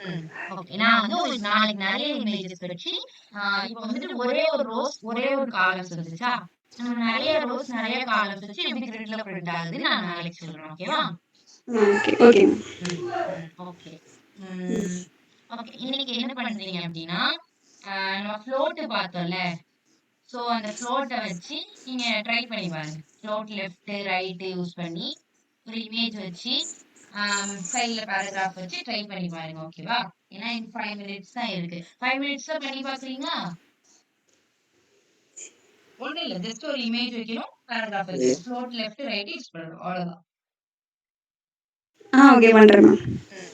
ம். ஓகே. நான் வந்து உங்களுக்கு நாளைக்கு நெறைய இமேஜஸ் வச்சு, இப்ப வந்துட்டு ஒரே ஒரு ரோஸ், ஒரே ஒரு காலம்ஸ் வந்துச்சா? நம்ம நெறைய ரோஸ், நெறைய காலம்ஸ் வச்சு எப்படி கிரிட்ல பிரிண்ட் ஆகுதுன்னு நான் நாளைக்கு சொல்றேன். ஓகேவா? ஓகே. Okay ma'am. ம். ம். ஓகே. ம். ஓகே. இன்னைக்கு என்ன பண்றீங்க அப்டின்னா, நம்ம ஃப்ளோட் பார்த்தோம்ல. சோ அந்த ஃப்ளோட்ட வச்சு நீங்க ட்ரை பண்ணி பாருங்க. ஃப்ளோட் லெஃப்ட், ரைட் யூஸ் பண்ணி ஒரு இமேஜ் வச்சு, சைடுல பேராகிராஃப் வச்சு ட்ரை பண்ணி பாருங்க. ஓகேவா? ஏன்னா இன்னும் 5 மினிட்ஸ் தான் இருக்கு. 5 மினிட்ஸ்ல பண்ணி பார்க்குறீங்களா? ஒண்ணும் இல்ல. ஜஸ்ட் ஒரு இமேஜ் வைக்கணும். பேராகிராஃப் ம். வைக்கணும். ஃப்ளோட் லெஃப்ட், ரைட் யூஸ் பண்ணணும். அவ்வளவுதான். ஓகே பண்றேன் மேம். ம்.